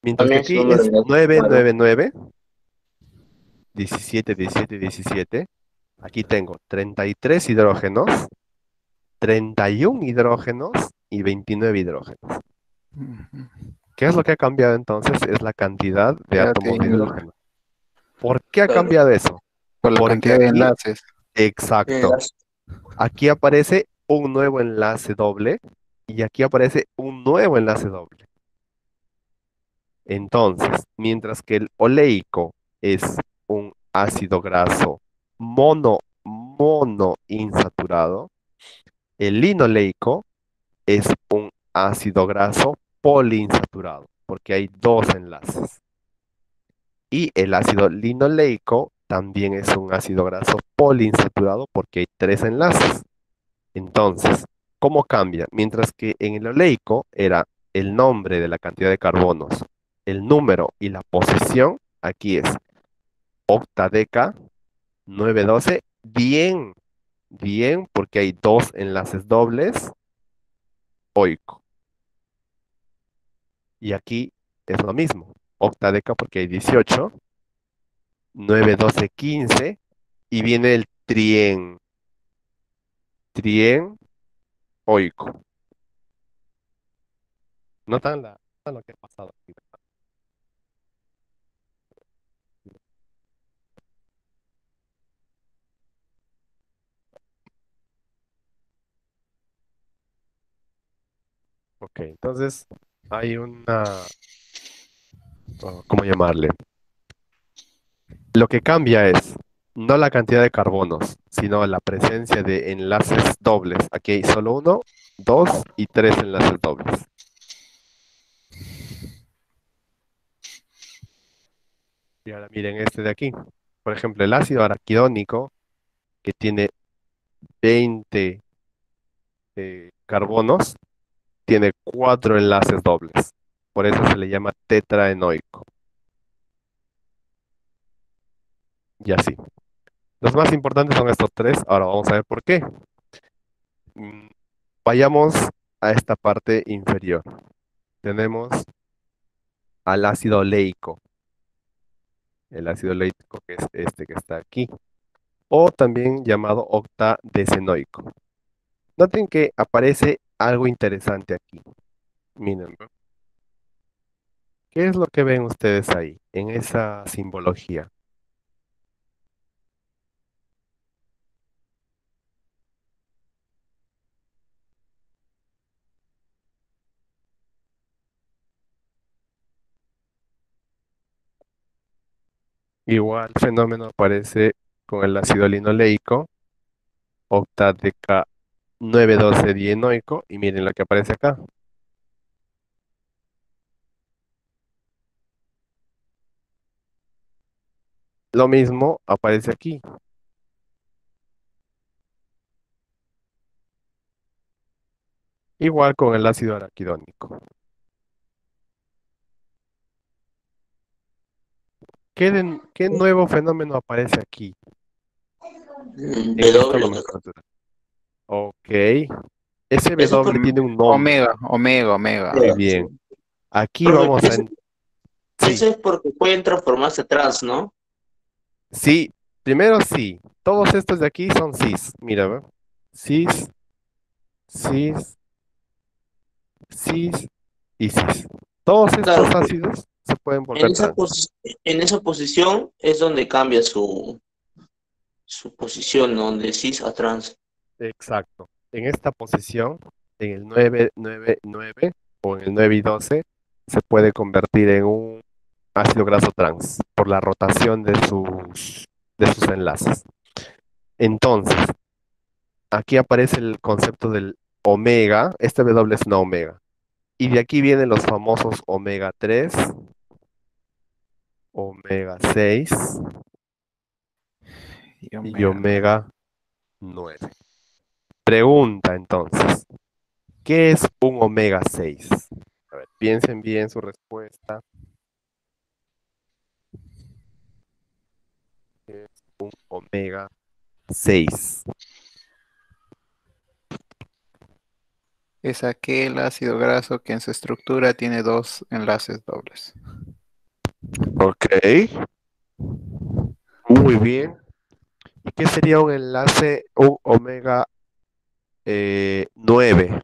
Mientras que También su aquí número de es enlace. 9, Claro. 9, 9, 17, 17, 17. Aquí tengo 33 hidrógenos, 31 hidrógenos y 29 hidrógenos. Ujú. ¿Qué es lo que ha cambiado entonces? Es la cantidad de Ya átomos de tengo. hidrógeno. ¿Por qué ha Claro. cambiado eso? Por la Porque cantidad de aquí, enlaces. exacto, Enlace. aquí aparece un nuevo enlace doble y aquí aparece un nuevo enlace doble. Entonces, mientras que el oleico es un ácido graso monoinsaturado, el linoleico es un ácido graso poliinsaturado, porque hay dos enlaces. Y el ácido linoleico también es un ácido graso poliinsaturado porque hay tres enlaces. Entonces, ¿cómo cambia? Mientras que en el oleico era el nombre de la cantidad de carbonos, el número y la posición, aquí es octadeca 912, bien, bien, porque hay dos enlaces dobles, oico. Y aquí es lo mismo. Octadeca porque hay 18, 9, 12, 15 y viene el trienoico. ¿Notan notan lo que ha pasado aquí? Ok, entonces hay ¿cómo llamarle? Lo que cambia es no la cantidad de carbonos, sino la presencia de enlaces dobles. Aquí hay solo uno, dos y tres enlaces dobles. Y ahora miren este de aquí. Por ejemplo, el ácido araquidónico, que tiene 20 carbonos, tiene cuatro enlaces dobles. Por eso se le llama tetraenoico. Y así. Los más importantes son estos tres. Ahora vamos a ver por qué. Mm, Vayamos a esta parte inferior. Tenemos al ácido oleico. El ácido oleico que es este que está aquí. O también llamado octadecenoico. Noten que aparece algo interesante aquí. Miren, ¿no? ¿Qué es lo que ven ustedes ahí en esa simbología? Igual fenómeno aparece con el ácido linoleico, octadeca 9,12 dienoico, y miren lo que aparece acá. Lo mismo aparece aquí. Igual con el ácido araquidónico. ¿Qué nuevo fenómeno aparece aquí en esta W. nomenclatura? Ok, ese Eso es W porque, tiene un nombre. Omega, omega, omega. Muy bien. Aquí profe, vamos a... Sí, eso es porque pueden transformarse trans, ¿no? sí, primero sí. Todos estos de aquí son cis. Mira, ¿ve? Cis, cis, cis y cis. Todos estos Claro, ácidos se pueden en volver esa, trans. en esa posición es donde cambia su posición, ¿no? De cis a trans. Exacto. En esta posición, en el 9, 9, 9 o en el 9 y 12, se puede convertir en un ácido graso trans por la rotación de sus enlaces. Entonces, aquí aparece el concepto del omega. Este W es una omega. Y de aquí vienen los famosos omega 3, omega 6 Y y omega. omega 9. Pregunta entonces, ¿qué es un omega 6? A ver, piensen bien su respuesta. ¿Qué es un omega 6? Es aquel ácido graso que en su estructura tiene dos enlaces dobles. Ok, muy bien. ¿Y qué sería un enlace, un omega 9?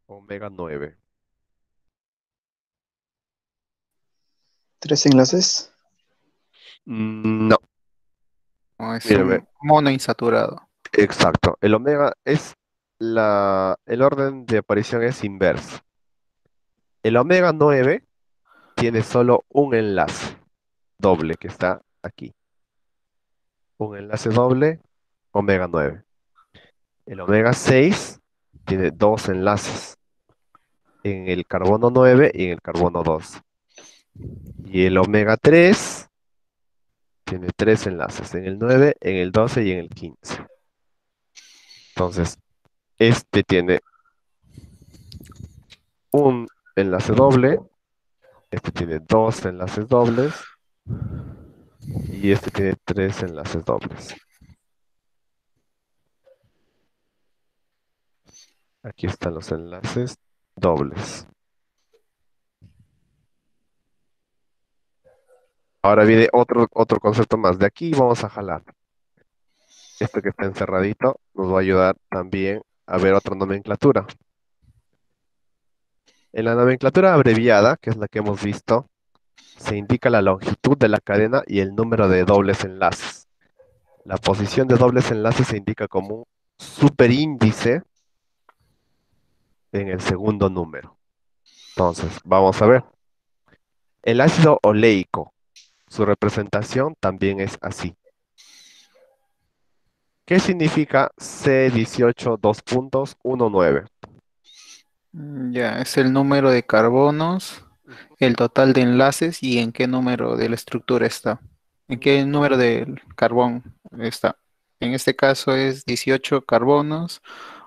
Omega 9. Tres enlaces. No, No, es mírame, un monoinsaturado. exacto. El omega es el orden de aparición es inverso. El omega 9 tiene solo un enlace doble que está aquí. Un enlace doble, omega 9. El omega 6 tiene dos enlaces, en el carbono 9 y en el carbono 2. Y el omega 3 tiene tres enlaces, en el 9, en el 12 y en el 15. Entonces, este tiene un enlace doble, este tiene dos enlaces dobles y este tiene tres enlaces dobles. Aquí están los enlaces dobles. Ahora viene otro concepto más. De aquí vamos a jalar. Esto que está encerradito nos va a ayudar también a ver otra nomenclatura. En la nomenclatura abreviada, que es la que hemos visto, se indica la longitud de la cadena y el número de dobles enlaces. La posición de dobles enlaces se indica como un superíndice en el segundo número. Entonces, vamos a ver. El ácido oleico, su representación también es así. ¿Qué significa C18 2.19? Ya, es el número de carbonos, el total de enlaces y en qué número de la estructura está. ¿En qué número del carbón está? En este caso es 18 carbonos,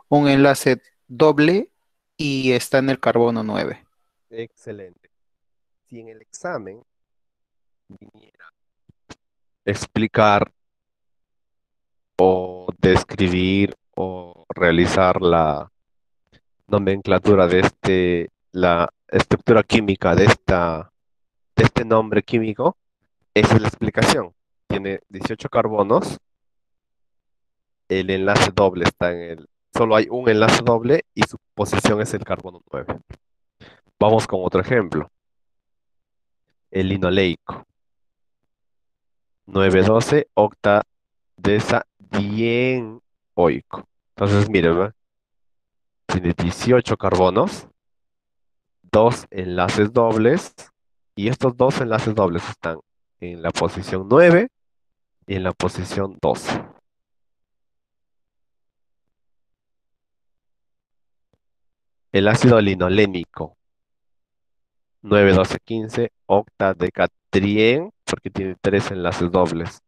un enlace doble y está en el carbono 9. Excelente. Si en el examen viniera a explicar o describir o realizar la nomenclatura la estructura química de este nombre químico, esa es la explicación. Tiene 18 carbonos, el enlace doble solo hay un enlace doble y su posición es el carbono 9. Vamos con otro ejemplo. El linoleico. 912 octadesadienoico. Entonces, miren, ¿ve? Tiene 18 carbonos, dos enlaces dobles, y estos dos enlaces dobles están en la posición 9 y en la posición 12. El ácido linolénico, 91215 octadecatrien, porque tiene tres enlaces dobles.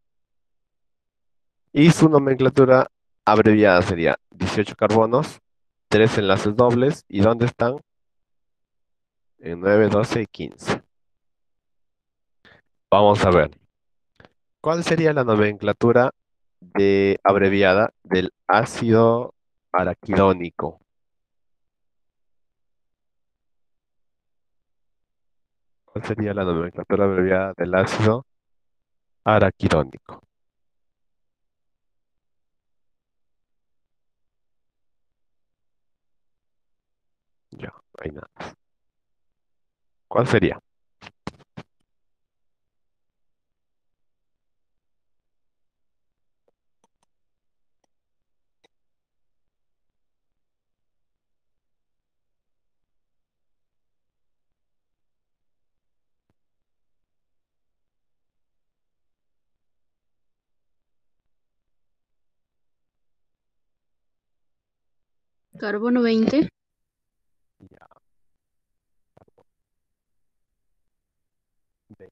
Y su nomenclatura abreviada sería 18 carbonos, tres enlaces dobles, ¿y dónde están? En 9, 12 y 15. Vamos a ver. ¿Cuál sería la nomenclatura abreviada del ácido araquidónico? ¿Cuál sería la nomenclatura abreviada del ácido araquidónico? Ya, no hay nada. ¿Cuál sería? Carbono 20 Ya, ve-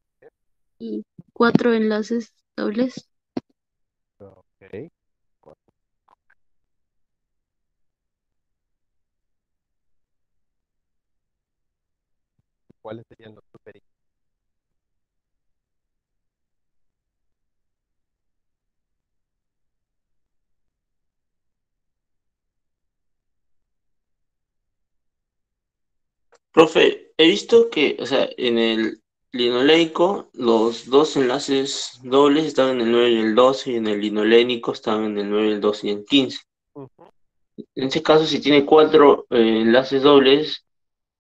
y 4 enlaces dobles. ok. ¿Cuáles serían los super? Profe, he visto que, o sea, en el linoleico los dos enlaces dobles están en el 9 y el 12 y en el linolénico están en el 9, el 12 y el 15. Ujú. En ese caso, si tiene cuatro enlaces dobles,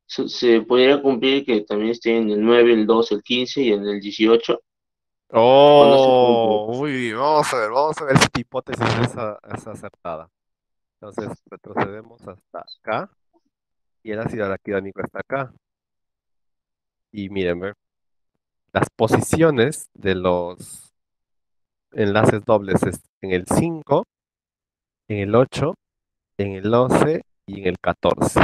se podría cumplir que también esté en el 9, el 12, el 15 y en el 18, o no se cumple. Oh, uy, vamos a ver si tu hipótesis es acertada. Entonces, retrocedemos hasta acá y el ácido araquidónico está acá. Y miren, ve, las posiciones de los enlaces dobles es en el 5, en el 8, en el 11 y en el 14.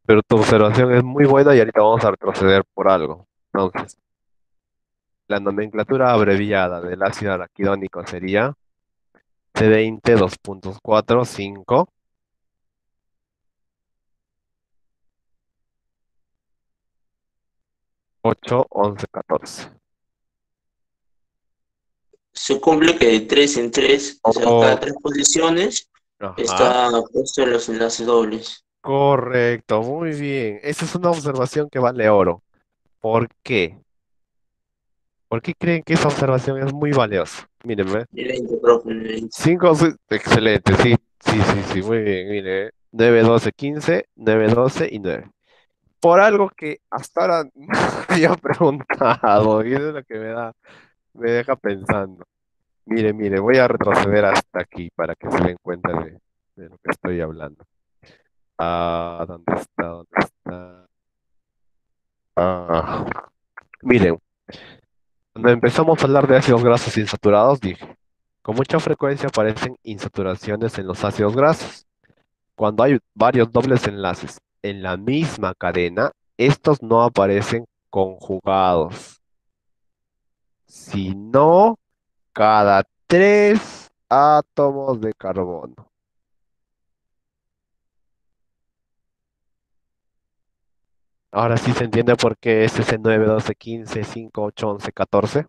Pero tu observación es muy buena y ahorita vamos a retroceder por algo. Entonces, la nomenclatura abreviada del ácido araquidónico sería C20, 2.4, 5, 8, 11, 14. Se cumple que de 3 en 3, o sea, cada Oh, 3 posiciones ajá. está puesto en los enlaces dobles. Correcto, muy bien. Esa es una observación que vale oro. ¿Por qué? ¿Por qué creen que esa observación es muy valiosa? Mírenme. Excelente, profe, excelente. 5, excelente, sí, sí, sí, sí, muy bien, mire. 9, 12, 15, 9, 12 y 9. Por algo que hasta ahora no había preguntado, y eso es lo que me deja pensando. Mire, mire, voy a retroceder hasta aquí para que se den cuenta de lo que estoy hablando. Ah, ¿dónde está? ¿Dónde está? Ah, miren, cuando empezamos a hablar de ácidos grasos insaturados, dije, con mucha frecuencia aparecen insaturaciones en los ácidos grasos. Cuando hay varios dobles enlaces en la misma cadena, estos no aparecen conjugados, sino cada tres átomos de carbono. Ahora sí se entiende por qué es ese 9, 12, 15, 5, 8, 11, 14.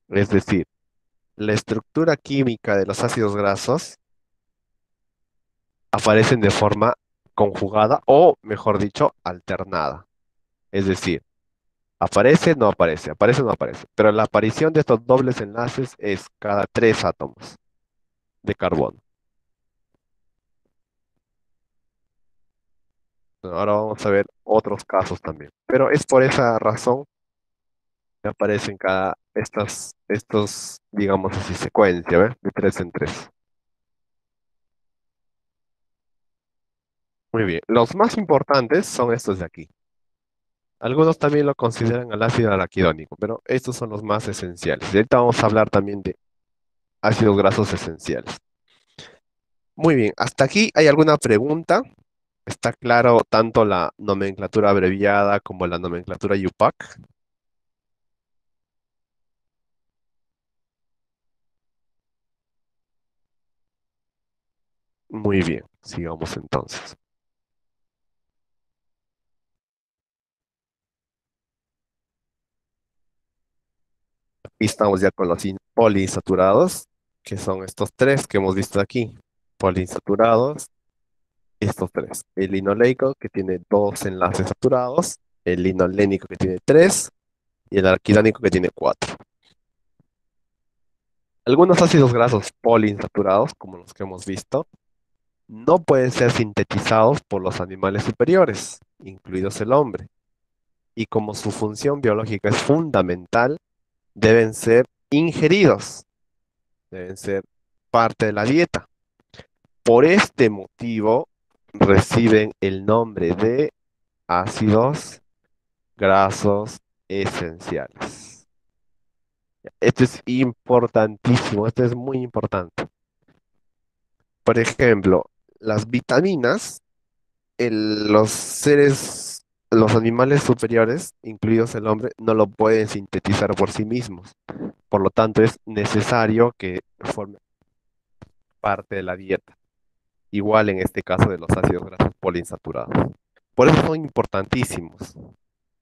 Es decir, la estructura química de los ácidos grasos aparecen de forma conjugada o, mejor dicho, alternada. Es decir, aparece, no aparece, aparece, no aparece. Pero la aparición de estos dobles enlaces es cada tres átomos de carbono. Bueno, ahora vamos a ver otros casos también. Pero es por esa razón que aparecen estos, digamos así, secuencia, ¿ves? De tres en tres. Muy bien. Los más importantes son estos de aquí. Algunos también lo consideran al ácido araquidónico, pero estos son los más esenciales. Y ahorita vamos a hablar también de ácidos grasos esenciales. Muy bien, ¿hasta aquí hay alguna pregunta? ¿Está claro tanto la nomenclatura abreviada como la nomenclatura UPAC? Muy bien, sigamos entonces. Aquí estamos ya con los poliinsaturados, que son estos tres que hemos visto aquí. Poliinsaturados, estos tres. El linoleico, que tiene dos enlaces saturados, el linolénico, que tiene tres, y el arquidánico, que tiene cuatro. Algunos ácidos grasos poliinsaturados, como los que hemos visto, no pueden ser sintetizados por los animales superiores, incluidos el hombre, y como su función biológica es fundamental, deben ser ingeridos, deben ser parte de la dieta. Por este motivo, reciben el nombre de ácidos grasos esenciales. Esto es importantísimo, esto es muy importante. Por ejemplo, las vitaminas, los animales superiores, incluidos el hombre, no lo pueden sintetizar por sí mismos. Por lo tanto, es necesario que forme parte de la dieta. Igual en este caso de los ácidos grasos poliinsaturados. Por eso son importantísimos,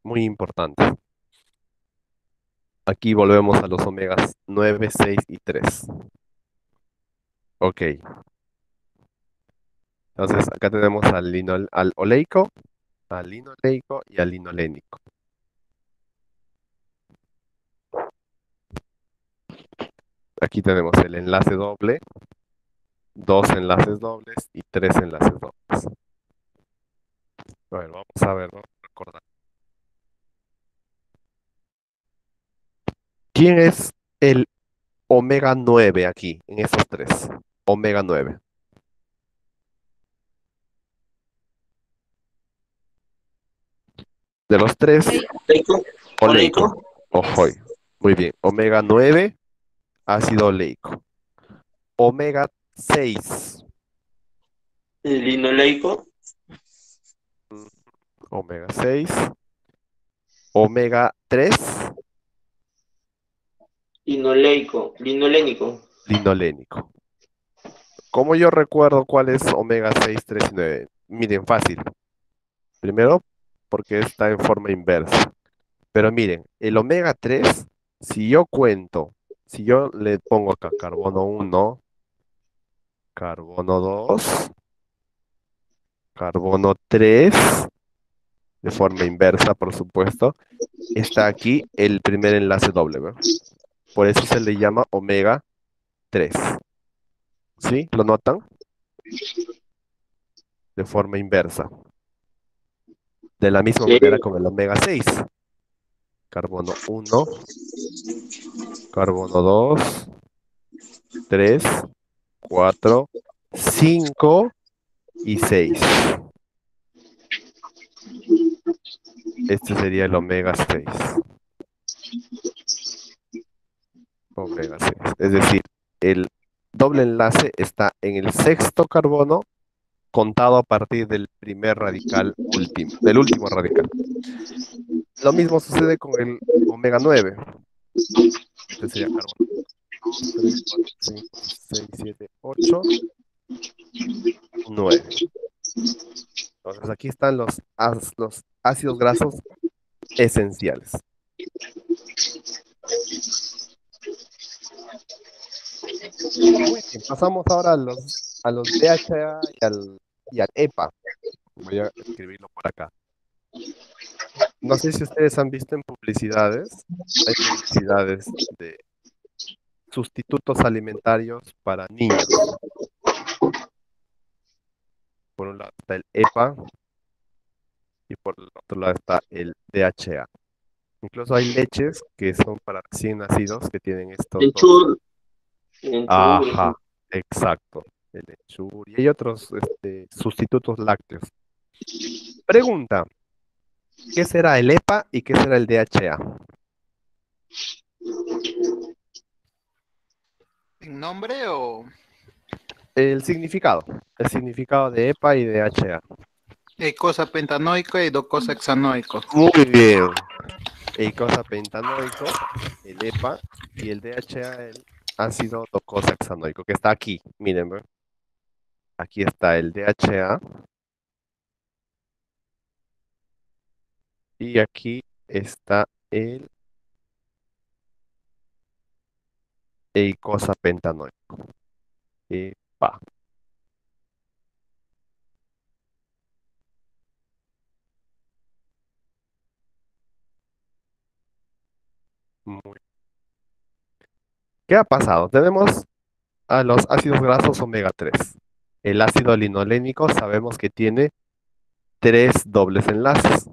muy importantes. Aquí volvemos a los omegas 9, 6 y 3. Ok, entonces acá tenemos al oleico, al linoleico y al linolénico. Aquí tenemos el enlace doble, dos enlaces dobles y tres enlaces dobles. A ver, vamos a recordar. ¿Quién es el omega 9 aquí, en estos tres? Omega 9. De los tres, ¿Oleico? oleico. ¿Oleico? Ojoy. Muy bien. Omega 9, ácido oleico. Omega 6. ¿El linoleico? Omega 6. Omega 3. linolénico. Linolénico. ¿Cómo yo recuerdo cuál es omega 6, 3 y 9? Miren, fácil. Primero, porque está en forma inversa. Pero miren, el omega 3, si yo cuento, si yo le pongo acá carbono 1, carbono 2, carbono 3, de forma inversa, por supuesto, está aquí el primer enlace doble, ¿verdad? Por eso se le llama omega 3. ¿Sí? ¿Lo notan? De forma inversa. De la misma Sí, manera con el omega 6. Carbono 1, carbono 2, 3, 4, 5 y 6. Este sería el omega 6. Omega 6. Es decir, el doble enlace está en el sexto carbono contado a partir del primer radical último, del último radical. Lo mismo sucede con el omega 9. Este sería carbono 2, 3, 4, 5, 6, 7, 8, 9. Entonces aquí están los ácidos grasos esenciales. Muy bien, pasamos ahora a los DHA y al EPA. Voy a escribirlo por acá. No sé si ustedes han visto en publicidades, hay publicidades de sustitutos alimentarios para niños. Por un lado está el EPA y por el otro lado está el DHA. Incluso hay leches que son para recién nacidos que tienen estos dos. Enchur, Ajá, exacto. El Ensure y hay otros sustitutos lácteos. Pregunta, ¿qué será el EPA y qué será el DHA? ¿En nombre o El significado de EPA y DHA. eicosapentanoico y docosahexanoico? Muy bien. Eicosapentanoico, el EPA, y el DHA, el ácido docosahexanoico, que está aquí. Miren, ¿ve? Aquí está el DHA y aquí está el eicosapentanoico. EPA. Muy. ¿Qué ha pasado? Tenemos a los ácidos grasos omega 3. El ácido linolénico sabemos que tiene 3 dobles enlaces.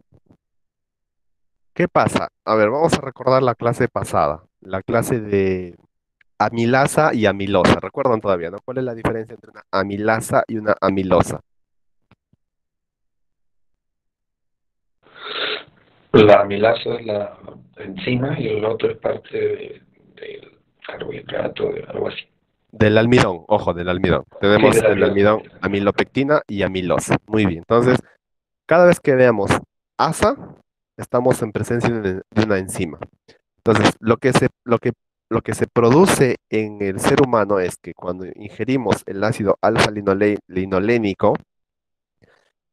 ¿Qué pasa? A ver, vamos a recordar la clase pasada, la clase de amilasa y amilosa. ¿Recuerdan todavía, no? ¿Cuál es la diferencia entre una amilasa y una amilosa? La amilasa es la enzima y el otro es parte del carbohidrato, de algo así. Del almidón, ojo, del almidón. Sí, Tenemos del el almidón, almidón. amilopectina y amilosa. Muy bien. Entonces, cada vez que veamos asa, estamos en presencia de una enzima. Entonces, lo que se produce en el ser humano es que cuando ingerimos el ácido alfa-linolénico,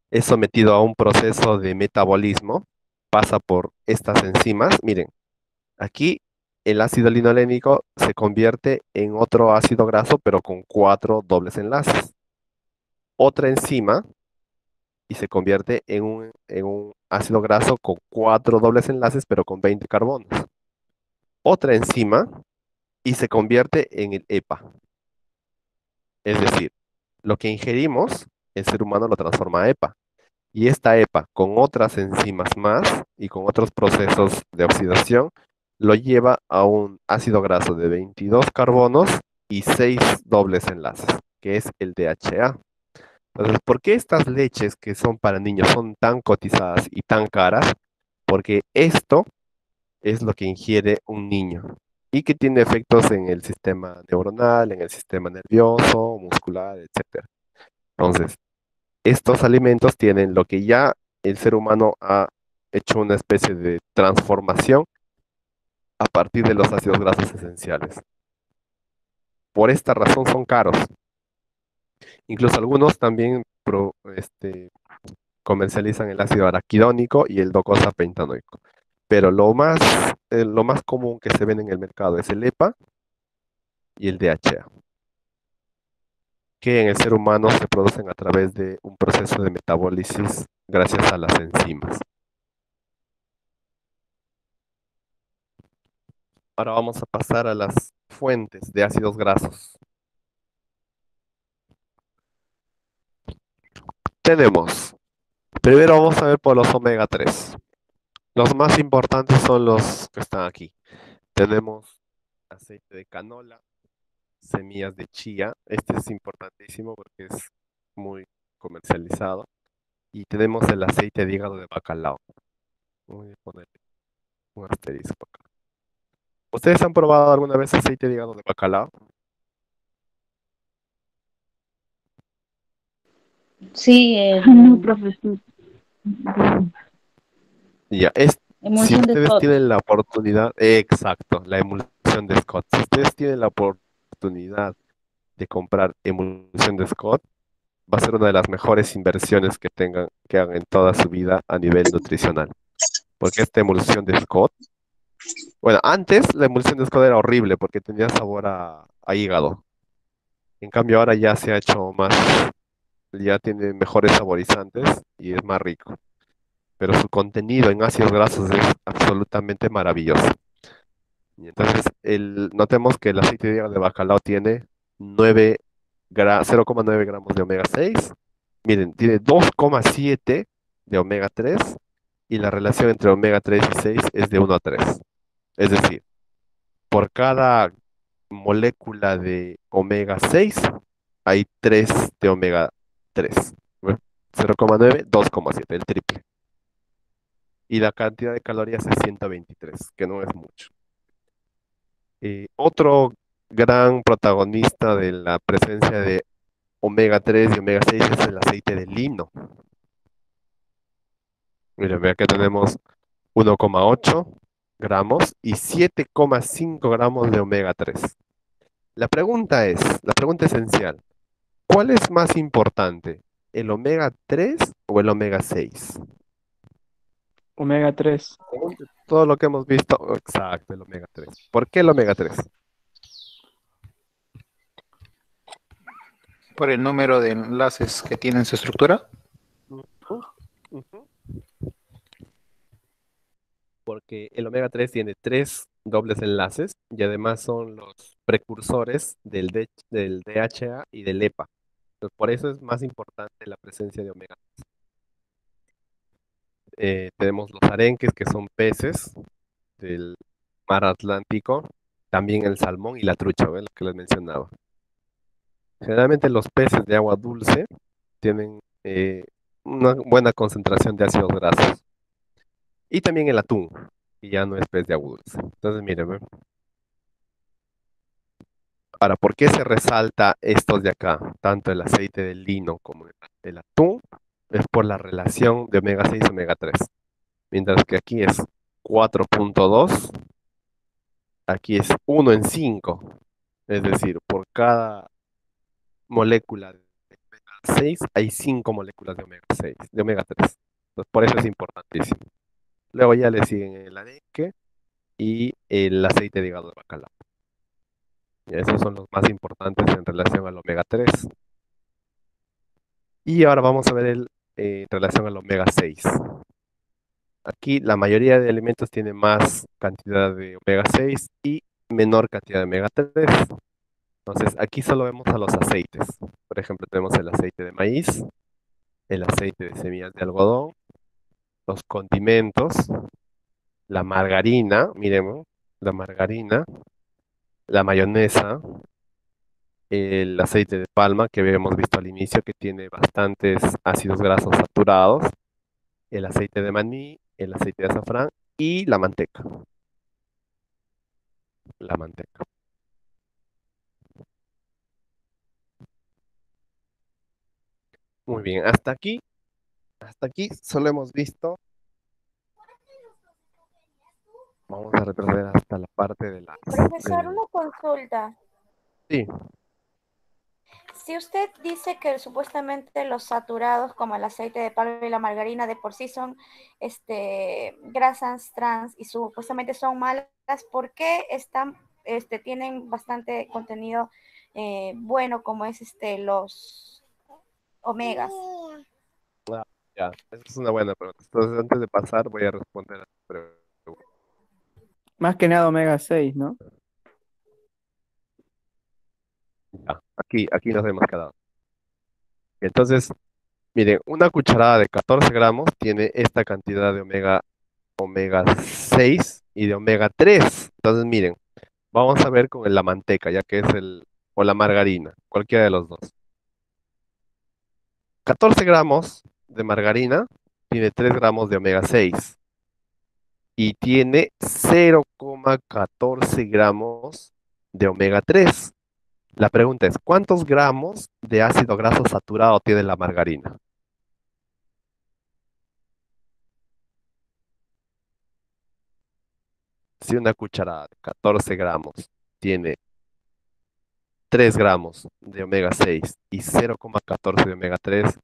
es sometido a un proceso de metabolismo, pasa por estas enzimas. Miren, aquí el ácido linolénico se convierte en otro ácido graso, pero con 4 dobles enlaces. Otra enzima y se convierte en un ácido graso con 4 dobles enlaces, pero con 20 carbonos. Otra enzima y se convierte en el EPA. Es decir, lo que ingerimos, el ser humano lo transforma a EPA. Y esta EPA, con otras enzimas más y con otros procesos de oxidación, lo lleva a un ácido graso de 22 carbonos y 6 dobles enlaces, que es el DHA. Entonces, ¿por qué estas leches que son para niños son tan cotizadas y tan caras? Porque esto es lo que ingiere un niño y que tiene efectos en el sistema neuronal, en el sistema nervioso, muscular, etcétera. Entonces, estos alimentos tienen lo que ya el ser humano ha hecho una especie de transformación a partir de los ácidos grasos esenciales. Por esta razón son caros. Incluso algunos también comercializan el ácido araquidónico y el docosapentaenoico. Pero lo más común que se ven en el mercado es el EPA y el DHA, que en el ser humano se producen a través de un proceso de metabólisis gracias a las enzimas. Ahora vamos a pasar a las fuentes de ácidos grasos. Primero vamos a ver por los omega 3. Los más importantes son los que están aquí. Tenemos aceite de canola, semillas de chía. Este es importantísimo porque es muy comercializado. Y tenemos el aceite de hígado de bacalao. Voy a ponerle un asterisco acá. ¿Ustedes han probado alguna vez aceite de hígado de bacalao? Sí, No, profesor. Ya, si emulsión de ustedes Scott. tienen la oportunidad, exacto, la emulsión de Scott. Si ustedes tienen la oportunidad de comprar emulsión de Scott, va a ser una de las mejores inversiones que hagan en toda su vida a nivel nutricional. Porque esta emulsión de Scott, bueno, antes la emulsión de Scott era horrible porque tenía sabor a hígado. En cambio ahora ya se ha hecho más, ya tiene mejores saborizantes y es más rico. Pero su contenido en ácidos grasos es absolutamente maravilloso. Y entonces, notemos que el aceite de hígado de bacalao tiene 0,9 gramos de omega 6. Miren, tiene 2,7 de omega 3 y la relación entre omega 3 y 6 es de 1 a 3. Es decir, por cada molécula de omega 6 hay 3 de omega 3. Bueno, 0,9, 2,7, el triple. Y la cantidad de calorías es 123, que no es mucho. Otro gran protagonista de la presencia de omega 3 y omega 6 es el aceite de lino. Miren, vea que tenemos 1,8 gramos y 7,5 gramos de omega 3. La pregunta esencial, ¿cuál es más importante, el omega 3 o el omega 6? Omega 3. Todo lo que hemos visto, exacto, el omega 3. ¿Por qué el omega 3? Por el número de enlaces que tiene en su estructura. Porque el omega 3 tiene 3 dobles enlaces y además son los precursores del DHA y del EPA. Entonces, por eso es más importante la presencia de omega 3. Tenemos los arenques, que son peces del mar Atlántico, también el salmón y la trucha, ¿ven? Lo que les mencionaba. Generalmente los peces de agua dulce tienen una buena concentración de ácidos grasos. Y también el atún, que ya no es pez de agua dulce. Entonces, miren, ¿ven? Ahora, ¿por qué se resalta estos de acá? Tanto el aceite de lino como el atún, es por la relación de omega 6 y omega 3. Mientras que aquí es 4,2, aquí es 1 en 5. Es decir, por cada molécula de omega 6 hay 5 moléculas de omega 6, de omega 3. Entonces, por eso es importantísimo. Luego ya le siguen el arenque y el aceite de hígado de bacalao. Y esos son los más importantes en relación al omega 3. Y ahora vamos a ver en relación al omega 6. Aquí la mayoría de alimentos tienen más cantidad de omega 6 y menor cantidad de omega 3. Entonces aquí solo vemos a los aceites. Por ejemplo, tenemos el aceite de maíz, el aceite de semillas de algodón, los condimentos, la margarina, miremos, la margarina, la mayonesa, el aceite de palma que habíamos visto al inicio que tiene bastantes ácidos grasos saturados, el aceite de maní, el aceite de azafrán y la manteca. La manteca. Muy bien, hasta aquí solo hemos visto Vamos a retroceder hasta la parte de las... Profesor, una consulta. Sí, Si usted dice que supuestamente los saturados como el aceite de palma y la margarina de por sí son grasas trans y supuestamente son malas, ¿por qué tienen bastante contenido bueno como es los omegas? ah, ya, esa es una buena pregunta. Entonces, antes de pasar, voy a responder a la pregunta. Más que nada omega 6, ¿no? Ya, aquí nos hemos quedado. Entonces, miren, una cucharada de 14 gramos tiene esta cantidad de omega 6 y de omega 3. Entonces, miren, vamos a ver con la manteca, ya que es o la margarina, cualquiera de los dos. 14 gramos de margarina tiene 3 gramos de omega 6 y tiene 0,14 gramos de omega 3. La pregunta es, ¿cuántos gramos de ácido graso saturado tiene la margarina? Si una cucharada de 14 gramos tiene 3 gramos de omega 6 y 0,14 de omega 3,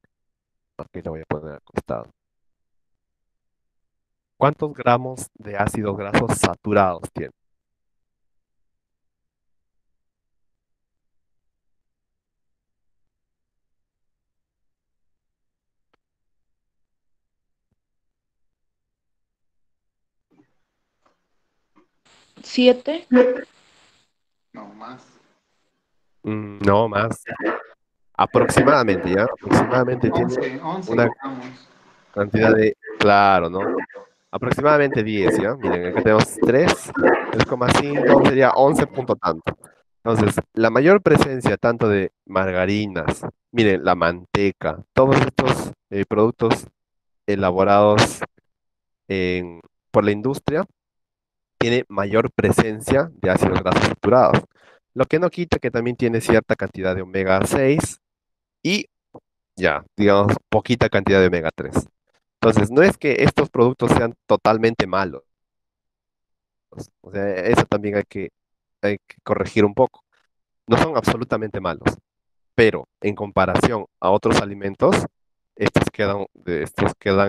aquí lo voy a poner al costado. ¿Cuántos gramos de ácidos grasos saturados tiene? ¿7? No más. No más. Aproximadamente, ¿ya? Aproximadamente tiene 11 una gramos. cantidad de, claro, ¿no? Aproximadamente 10, ¿ya? Miren, acá tenemos 3,5 sería 11 punto tanto. Entonces, la mayor presencia tanto de margarinas, miren, la manteca, todos estos productos elaborados por la industria, tiene mayor presencia de ácidos grasos saturados. Lo que no quita que también tiene cierta cantidad de omega 6 y ya, digamos, poquita cantidad de omega 3. Entonces, no es que estos productos sean totalmente malos. O sea, eso también hay que corregir un poco. No son absolutamente malos, pero en comparación a otros alimentos, estos quedan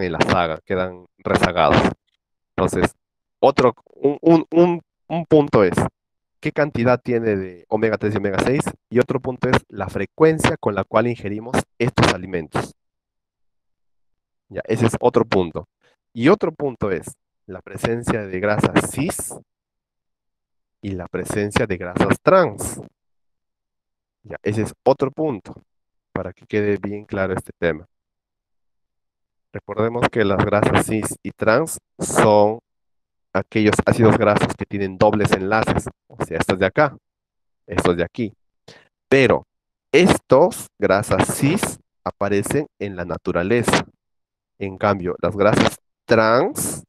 en la saga, quedan rezagados. Entonces, un punto es, ¿qué cantidad tiene de omega 3 y omega 6? Y otro punto es la frecuencia con la cual ingerimos estos alimentos. Ya, ese es otro punto. Y otro punto es la presencia de grasas cis y la presencia de grasas trans. Ya, ese es otro punto para que quede bien claro este tema. Recordemos que las grasas cis y trans son aquellos ácidos grasos que tienen dobles enlaces, o sea, estos de acá, estos de aquí. Pero estos grasas cis aparecen en la naturaleza. En cambio, las grasas trans,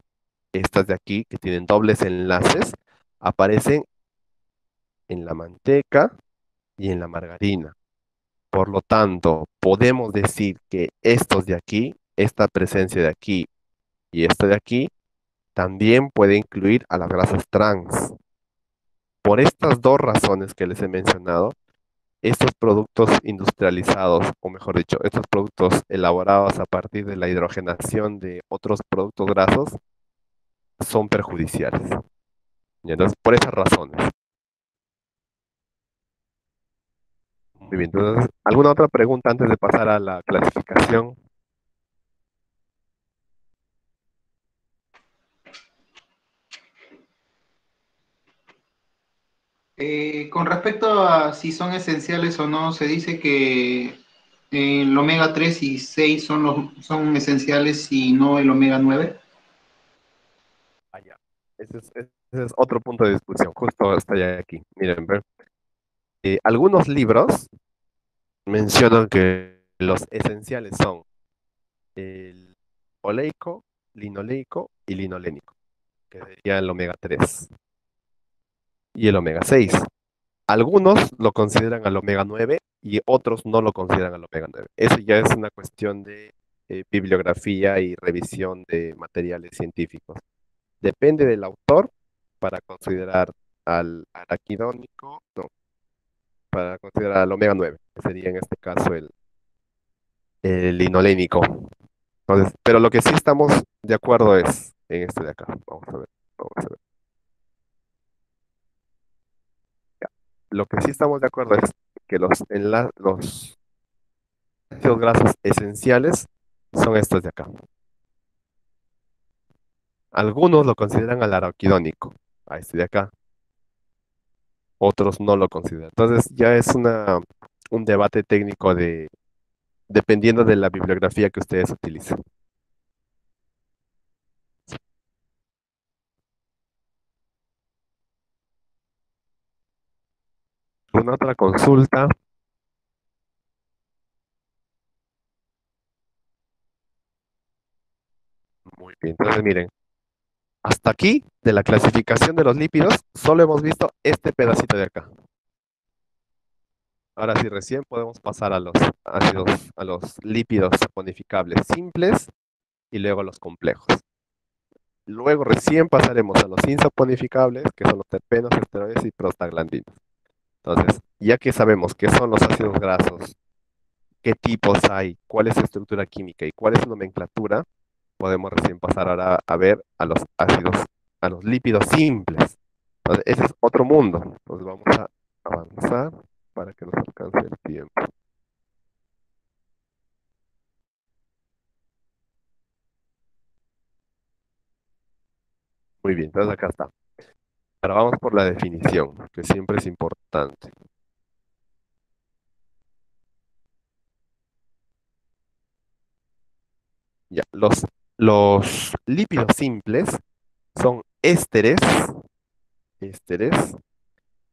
estas de aquí, que tienen dobles enlaces, aparecen en la manteca y en la margarina. Por lo tanto, podemos decir que estos de aquí, esta presencia de aquí y esta de aquí, también puede incluir a las grasas trans. Por estas dos razones que les he mencionado, estos productos industrializados, o mejor dicho, estos productos elaborados a partir de la hidrogenación de otros productos grasos, son perjudiciales. Y entonces, por esas razones. Muy bien, entonces, ¿alguna otra pregunta antes de pasar a la clasificación? Con respecto a si son esenciales o no, se dice que el omega 3 y 6 son esenciales y no el omega 9. Allá. Ese es otro punto de discusión, justo está ya aquí. Miren, ve. Algunos libros mencionan que los esenciales son el oleico, linoleico y linolénico, que sería el omega 3 y el omega 6. Algunos lo consideran al omega 9 y otros no lo consideran al omega 9. Eso ya es una cuestión de bibliografía y revisión de materiales científicos. Depende del autor, para considerar al araquidónico, no, para considerar al omega 9, que sería en este caso el linolénico. Entonces, pero lo que sí estamos de acuerdo es en este de acá. Vamos a ver, vamos a ver. Ya. Lo que sí estamos de acuerdo es que los ácidos grasos esenciales son estos de acá. Algunos lo consideran al araquidónico, a este de acá. Otros no lo consideran. Entonces ya es un debate técnico dependiendo de la bibliografía que ustedes utilicen. ¿Una otra consulta? Muy bien, entonces miren, hasta aquí de la clasificación de los lípidos, solo hemos visto este pedacito de acá. Ahora sí, recién podemos pasar a los ácidos, a los lípidos saponificables simples y luego a los complejos. Luego recién pasaremos a los insaponificables, que son los terpenos, esteroides y prostaglandinos. Entonces, ya que sabemos qué son los ácidos grasos, qué tipos hay, cuál es su estructura química y cuál es su nomenclatura, podemos recién pasar ahora a ver a los ácidos, a los lípidos simples. Entonces, ese es otro mundo. Entonces vamos a avanzar para que nos alcance el tiempo. Muy bien, entonces acá está. Ahora vamos por la definición, que siempre es importante. Ya, los lípidos simples son ésteres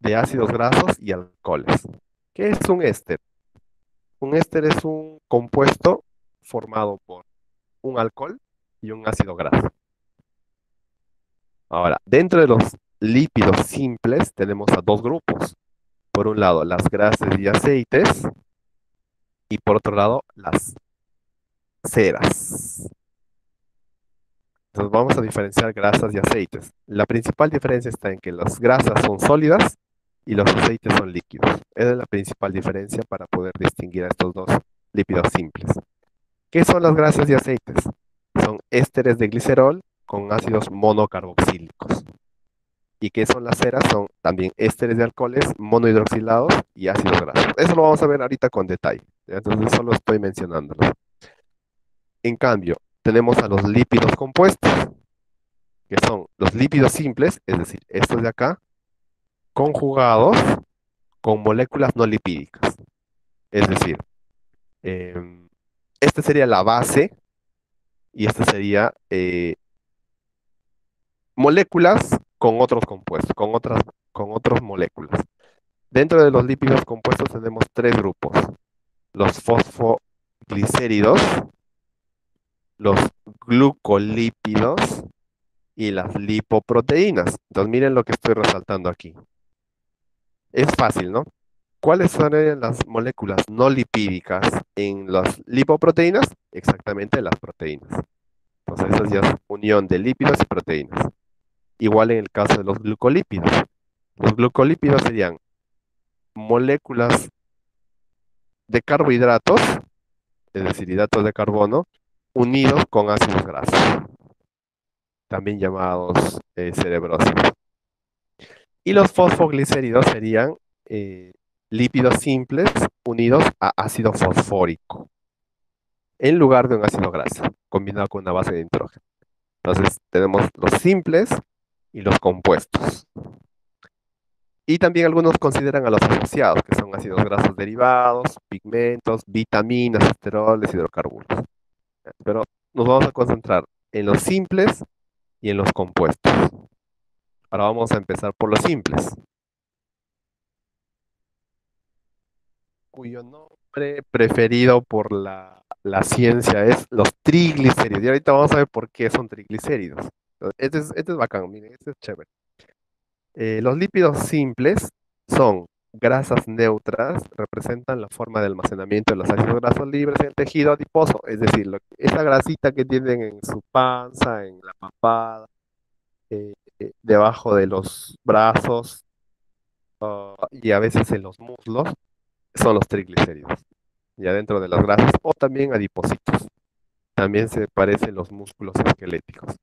de ácidos grasos y alcoholes. ¿Qué es un éster? Un éster es un compuesto formado por un alcohol y un ácido graso. Ahora, dentro de los lípidos simples tenemos a dos grupos. Por un lado, las grasas y aceites, y por otro lado, las ceras. Entonces vamos a diferenciar grasas y aceites. La principal diferencia está en que las grasas son sólidas y los aceites son líquidos. Esa es la principal diferencia para poder distinguir a estos dos lípidos simples. ¿Qué son las grasas y aceites? Son ésteres de glicerol con ácidos monocarboxílicos. ¿Y qué son las ceras? Son también ésteres de alcoholes monohidroxilados y ácidos grasos. Eso lo vamos a ver ahorita con detalle. Entonces solo estoy mencionándolo. En cambio, tenemos a los lípidos compuestos, que son los lípidos simples, es decir, estos de acá, conjugados con moléculas no lipídicas. Es decir, esta sería la base y esta sería moléculas con otros compuestos, con otras moléculas. Dentro de los lípidos compuestos tenemos tres grupos: los fosfoglicéridos, los glucolípidos y las lipoproteínas. Entonces miren lo que estoy resaltando aquí. Es fácil, ¿no? ¿Cuáles son las moléculas no lipídicas en las lipoproteínas? Exactamente las proteínas. Entonces esa ya es unión de lípidos y proteínas. Igual en el caso de los glucolípidos. Los glucolípidos serían moléculas de carbohidratos, es decir, hidratos de carbono, unidos con ácidos grasos, también llamados cerebrósidos. Y los fosfoglicéridos serían lípidos simples unidos a ácido fosfórico, en lugar de un ácido graso, combinado con una base de nitrógeno. Entonces tenemos los simples y los compuestos. Y también algunos consideran a los asociados, que son ácidos grasos derivados, pigmentos, vitaminas, esteroles, hidrocarburos. Pero nos vamos a concentrar en los simples y en los compuestos. Ahora vamos a empezar por los simples, cuyo nombre preferido por la ciencia es los triglicéridos. Y ahorita vamos a ver por qué son triglicéridos. Este es bacán, miren, este es chévere. Los lípidos simples son grasas neutras, representan la forma de almacenamiento de los ácidos grasos libres en el tejido adiposo, es decir, esa grasita que tienen en su panza, en la papada, debajo de los brazos, y a veces en los muslos, son los triglicéridos. Ya dentro de las grasas o también adipocitos. También se parecen los músculos esqueléticos.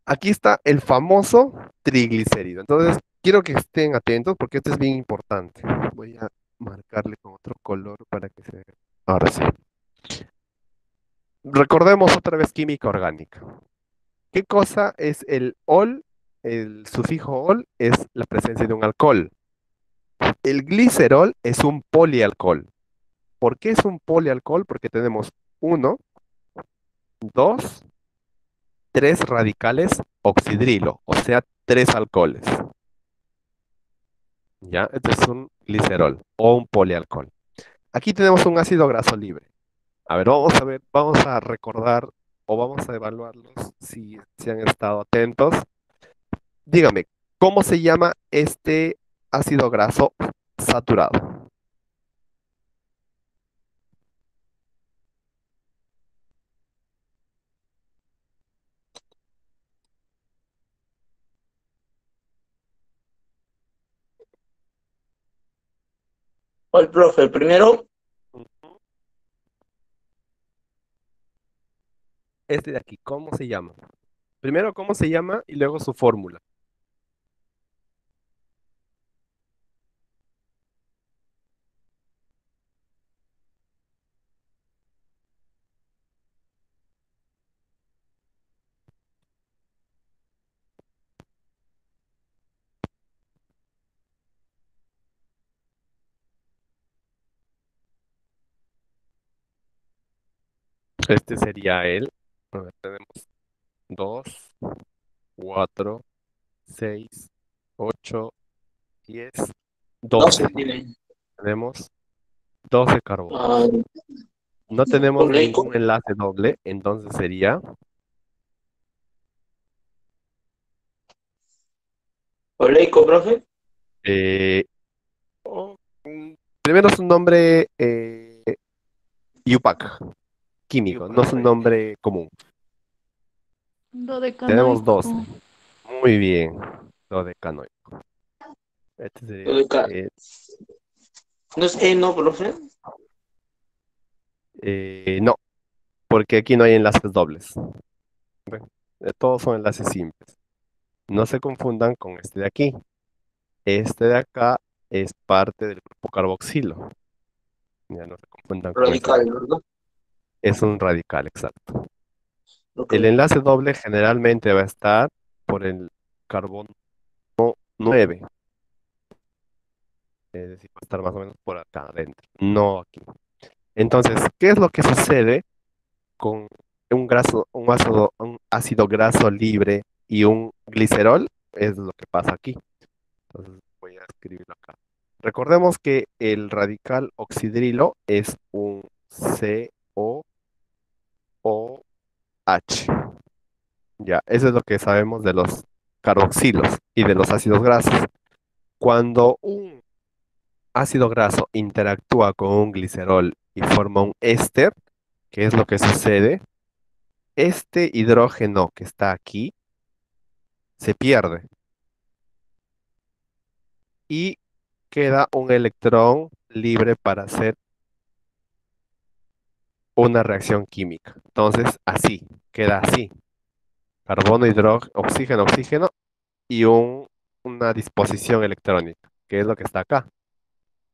Aquí está el famoso triglicérido. Entonces, quiero que estén atentos porque esto es bien importante. Voy a marcarle con otro color para que se vea. Ahora sí. Recordemos otra vez química orgánica. ¿Qué cosa es el ol? El sufijo ol es la presencia de un alcohol. El glicerol es un polialcohol. ¿Por qué es un polialcohol? Porque tenemos uno, dos, tres radicales oxidrilo, o sea, tres alcoholes. ¿Ya? Este es un glicerol o un polialcohol. Aquí tenemos un ácido graso libre. A ver, vamos a recordar o vamos a evaluarlos si han estado atentos. Dígame, ¿cómo se llama este ácido graso saturado? ¿Cuál, profe? ¿El primero? Este de aquí, ¿cómo se llama? Primero, ¿cómo se llama? Y luego su fórmula. Este sería el. A ver, tenemos 2, 4, 6, 8, 10, 12. 12 tiene. Tenemos 12 carbonos. Ah, No tenemos oleico. ningún enlace doble, entonces sería Oleico, profe. eh, primero es un nombre IUPAC, químico, no es un nombre común. Tenemos Dodecanoico. 12. Muy bien, dodecanoico. Este sería ¿No es eno, profe? no, porque aquí no hay enlaces dobles. Todos son enlaces simples. No se confundan con este de aquí. Este de acá es parte del grupo carboxilo. Ya no se confundan con este de Radical, aquí. ¿verdad? Es un radical, exacto. Ok. El enlace doble generalmente va a estar por el carbono 9. Es decir, va a estar más o menos por acá adentro, no aquí. Entonces, ¿qué es lo que sucede con un ácido graso libre y un glicerol? Es lo que pasa aquí. Entonces, voy a escribirlo acá. Recordemos que el radical oxidrilo es un COOH. Ya, eso es lo que sabemos de los carboxilos y de los ácidos grasos. Cuando un ácido graso interactúa con un glicerol y forma un éster, ¿qué es lo que sucede? Este hidrógeno que está aquí se pierde y queda un electrón libre para hacer una reacción química. Entonces, así, queda así. Carbono, hidrógeno, oxígeno, oxígeno y una disposición electrónica, que es lo que está acá.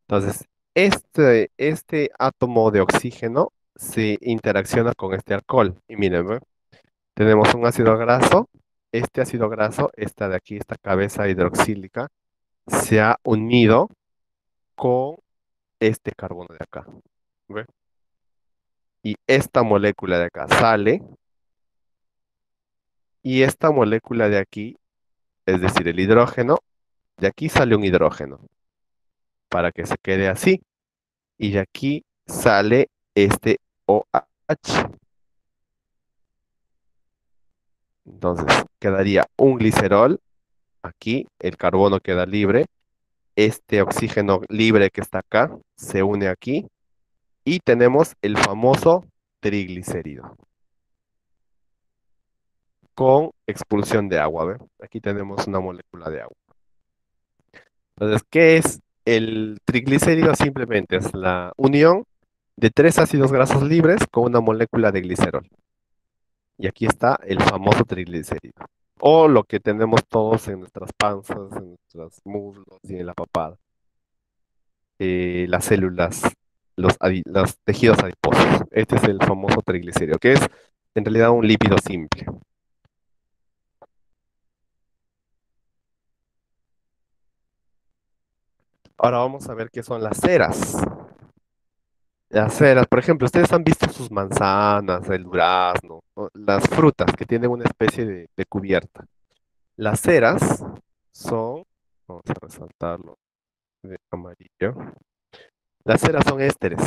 Entonces, este átomo de oxígeno se interacciona con este alcohol. Y miren, ¿ve? Tenemos un ácido graso. Este ácido graso, esta de aquí, esta cabeza hidroxílica, se ha unido con este carbono de acá. ¿Ve? Y esta molécula de acá sale. Y esta molécula de aquí, es decir, el hidrógeno, de aquí sale un hidrógeno para que se quede así. Y de aquí sale este OH. Entonces quedaría un glicerol. Aquí el carbono queda libre. Este oxígeno libre que está acá se une aquí. Y tenemos el famoso triglicérido. con expulsión de agua. ¿Ve? Aquí tenemos una molécula de agua. Entonces, ¿qué es el triglicérido? Simplemente es la unión de tres ácidos grasos libres con una molécula de glicerol. Y aquí está el famoso triglicérido. O lo que tenemos todos en nuestras panzas, en nuestros muslos y en la papada. Las células, los tejidos adiposos. Este es el famoso triglicérido, que es en realidad un lípido simple. Ahora vamos a ver qué son las ceras. Las ceras, por ejemplo, ustedes han visto sus manzanas, el durazno, ¿no? Las frutas que tienen una especie de cubierta. Las ceras son, vamos a resaltarlo de amarillo. Las ceras son ésteres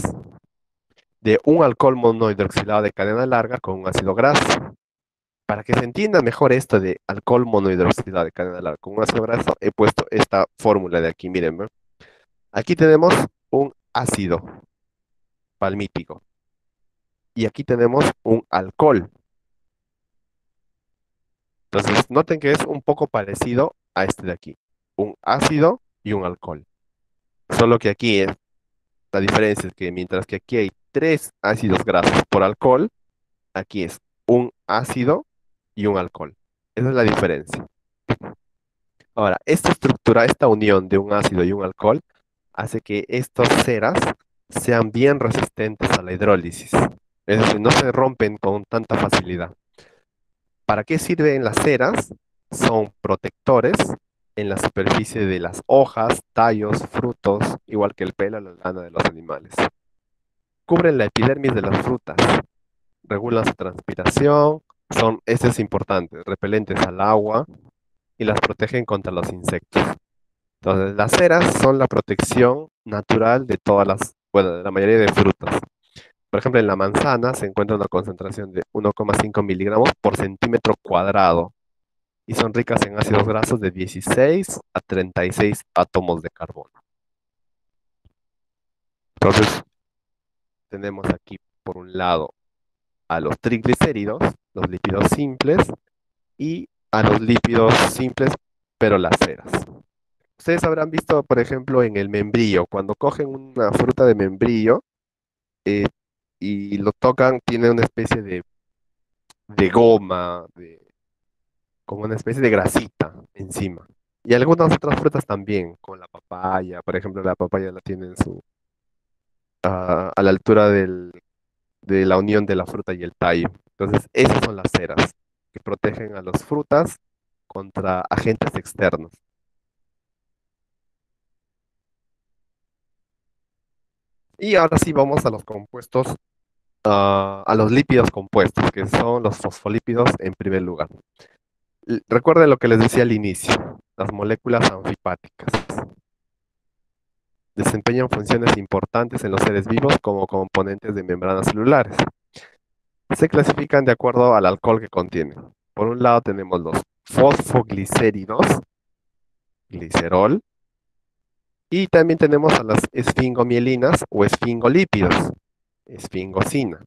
de un alcohol monohidroxilado de cadena larga con un ácido graso. Para que se entienda mejor esto de alcohol monohidroxilado de cadena larga con un ácido graso, he puesto esta fórmula de aquí, miren, ¿ve? Aquí tenemos un ácido palmítico y aquí tenemos un alcohol. Entonces, noten que es un poco parecido a este de aquí, un ácido y un alcohol. Solo que aquí la diferencia es que mientras que aquí hay 3 ácidos grasos por alcohol, aquí es un ácido y un alcohol. Esa es la diferencia. Ahora, esta estructura, esta unión de un ácido y un alcohol, hace que estas ceras sean bien resistentes a la hidrólisis. Es decir, no se rompen con tanta facilidad. ¿Para qué sirven las ceras? Son protectores en la superficie de las hojas, tallos, frutos, igual que el pelo o la lana de los animales. Cubren la epidermis de las frutas, regulan su transpiración, este es importante, repelentes al agua y las protegen contra los insectos. Entonces, las ceras son la protección natural de de la mayoría de frutas. Por ejemplo, en la manzana se encuentra una concentración de 1,5 miligramos por centímetro cuadrado y son ricas en ácidos grasos de 16 a 36 átomos de carbono. Entonces, tenemos aquí por un lado a los triglicéridos, los lípidos simples, y a los lípidos simples, pero las ceras. Ustedes habrán visto, por ejemplo, en el membrillo, cuando cogen una fruta de membrillo eh, y lo tocan, tiene una especie de goma, como una especie de grasita encima. Y algunas otras frutas también, con la papaya, por ejemplo, la papaya la tiene a la altura de la unión de la fruta y el tallo. Entonces, esas son las ceras que protegen a las frutas contra agentes externos. Y ahora sí vamos a los compuestos, a los lípidos compuestos, que son los fosfolípidos en primer lugar. Recuerden lo que les decía al inicio, las moléculas anfipáticas desempeñan funciones importantes en los seres vivos como componentes de membranas celulares. Se clasifican de acuerdo al alcohol que contienen. Por un lado tenemos los fosfoglicéridos, glicerol, y también tenemos a las esfingomielinas o esfingolípidos, esfingosina.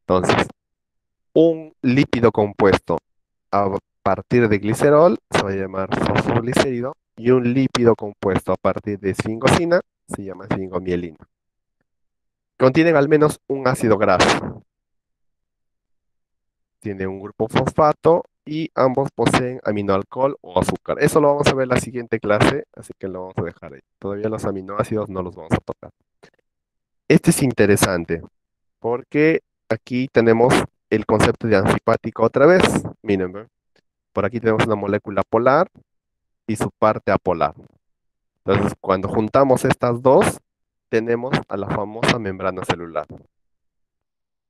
Entonces, un lípido compuesto a partir de glicerol se va a llamar fosfoglicérido y un lípido compuesto a partir de esfingosina se llama esfingomielina. Contienen al menos un ácido graso. Tiene un grupo fosfato y ambos poseen aminoalcohol o azúcar. Eso lo vamos a ver en la siguiente clase, así que lo vamos a dejar ahí. Todavía los aminoácidos no los vamos a tocar. Este es interesante porque aquí tenemos el concepto de anfipático otra vez. Miren, ¿ve? Por aquí tenemos una molécula polar y su parte apolar. Entonces, cuando juntamos estas dos, tenemos a la famosa membrana celular.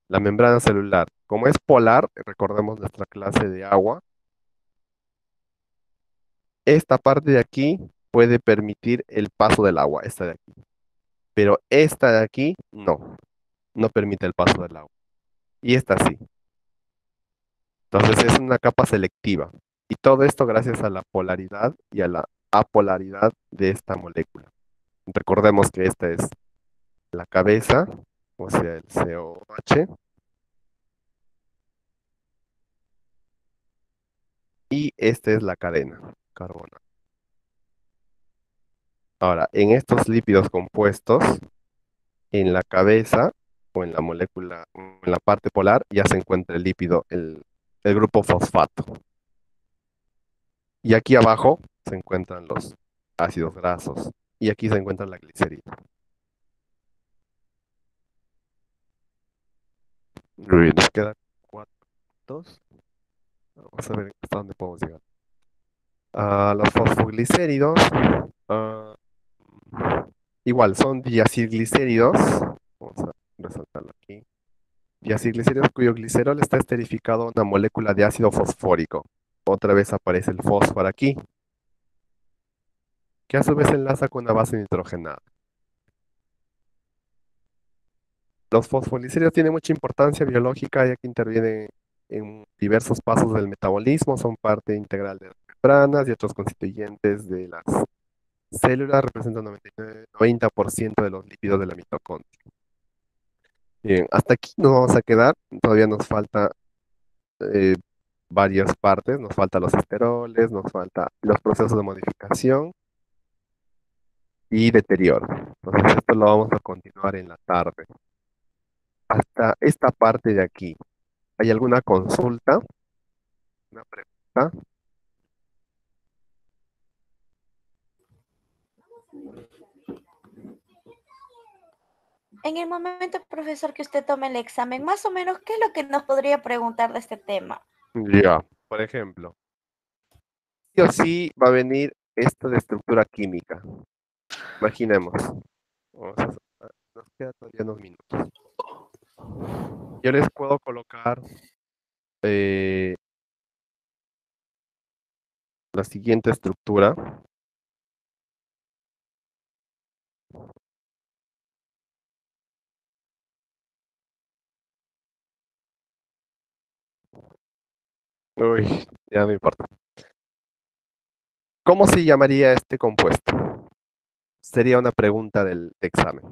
La membrana celular, como es polar, recordemos nuestra clase de agua, esta parte de aquí puede permitir el paso del agua, esta de aquí. Pero esta de aquí no permite el paso del agua. Y esta sí. Entonces es una capa selectiva. Y todo esto gracias a la polaridad y a la apolaridad de esta molécula. Recordemos que esta es la cabeza, o sea, el COH. Y esta es la cadena, carbono. Ahora, en estos lípidos compuestos, en la cabeza o en la molécula, en la parte polar, ya se encuentra el lípido, el grupo fosfato. Y aquí abajo se encuentran los ácidos grasos. Y aquí se encuentra la glicerina. Muy bien, nos quedan 4 puntos. Vamos a ver hasta dónde podemos llegar. Los fosfoglicéridos, ah, igual son diacilglicéridos. Vamos a resaltarlo aquí. Diacilglicéridos cuyo glicerol está esterificado a una molécula de ácido fosfórico. Otra vez aparece el fósforo aquí, que a su vez enlaza con una base nitrogenada. Los fosfogliceros tienen mucha importancia biológica ya que intervienen en diversos pasos del metabolismo, son parte integral de las membranas y otros constituyentes de las células, representan 90% de los lípidos de la mitocondria. Bien, hasta aquí nos vamos a quedar, todavía nos falta eh, varias partes, nos faltan los esteroles, nos faltan los procesos de modificación y deterioro. Entonces esto lo vamos a continuar en la tarde. Hasta esta parte de aquí. ¿Hay alguna consulta? ¿Una pregunta? En el momento, profesor, que usted tome el examen, más o menos, ¿qué es lo que nos podría preguntar de este tema? Ya, por ejemplo, sí o sí va a venir esto de estructura química. Imaginemos. Nos quedan todavía unos minutos. Yo les puedo colocar la siguiente estructura. Uy, ya no importa. ¿Cómo se llamaría este compuesto? Sería una pregunta del examen.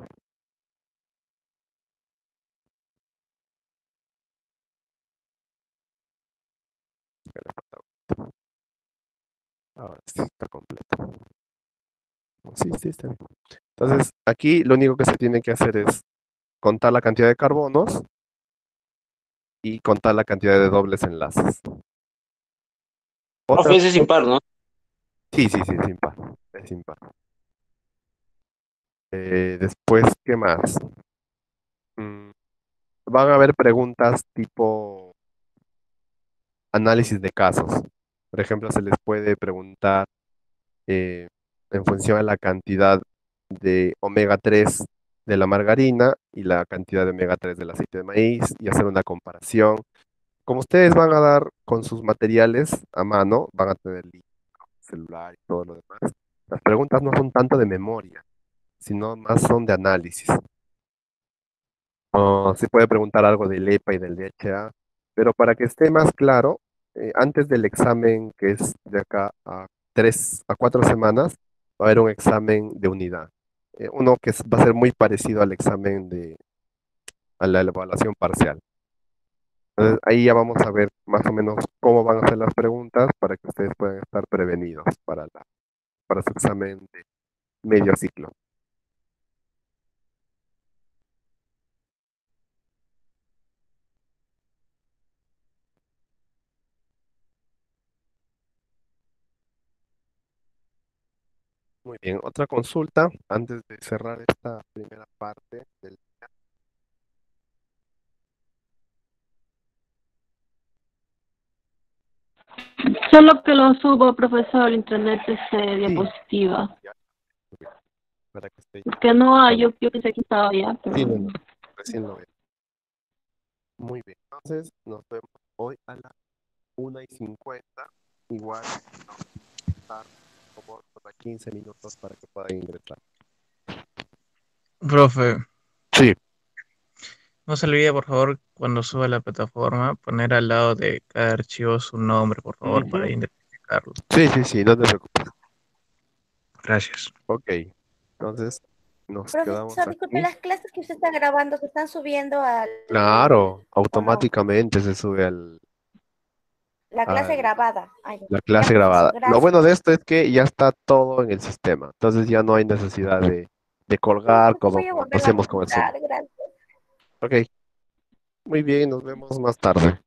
Ahora sí está completo. Sí, sí, está bien. Entonces, aquí lo único que se tiene que hacer es contar la cantidad de carbonos y contar la cantidad de dobles enlaces. Profe, ese es impar, ¿no? Sí, sí, sí, es impar. Es impar. Después, ¿qué más? Van a haber preguntas tipo análisis de casos. Por ejemplo, se les puede preguntar en función de la cantidad de omega 3 de la margarina y la cantidad de omega 3 del aceite de maíz y hacer una comparación. Como ustedes van a dar con sus materiales a mano, van a tener libro, celular y todo lo demás. Las preguntas no son tanto de memoria, sino más son de análisis. Se puede preguntar algo del EPA y del DHA, pero para que esté más claro, antes del examen, que es de acá a 3 a 4 semanas, va a haber un examen de unidad. Uno que va a ser muy parecido al examen a la evaluación parcial. Entonces, ahí ya vamos a ver más o menos cómo van a ser las preguntas para que ustedes puedan estar prevenidos para su examen de medio ciclo. Muy bien, otra consulta antes de cerrar esta primera parte del... Solo que lo subo, profesor, al internet diapositiva. Ya, para que esté... Porque no hay, yo pensé que estaba ya, pero... Sí, no, recién lo veo. Muy bien, entonces nos vemos hoy a las 1:50. Igual nos vamos a estar como para 15 minutos para que puedan ingresar. Profe, Sí. no se olvide, por favor, cuando suba a la plataforma, poner al lado de cada archivo su nombre, por favor, para identificarlo. Sí, sí, sí, no te preocupes. Gracias. Ok, entonces nos quedamos Profesor, disculpe, aquí. las clases que usted está grabando se están subiendo al... Claro, automáticamente se sube La clase grabada. Ay, La ya, clase profesor, grabada. Lo gracias. bueno de esto es que ya está todo en el sistema. Entonces ya no hay necesidad de colgar como Voy a cuando volverla a hacemos con el Zoom. revisar, gracias. Ok, muy bien, nos vemos más tarde.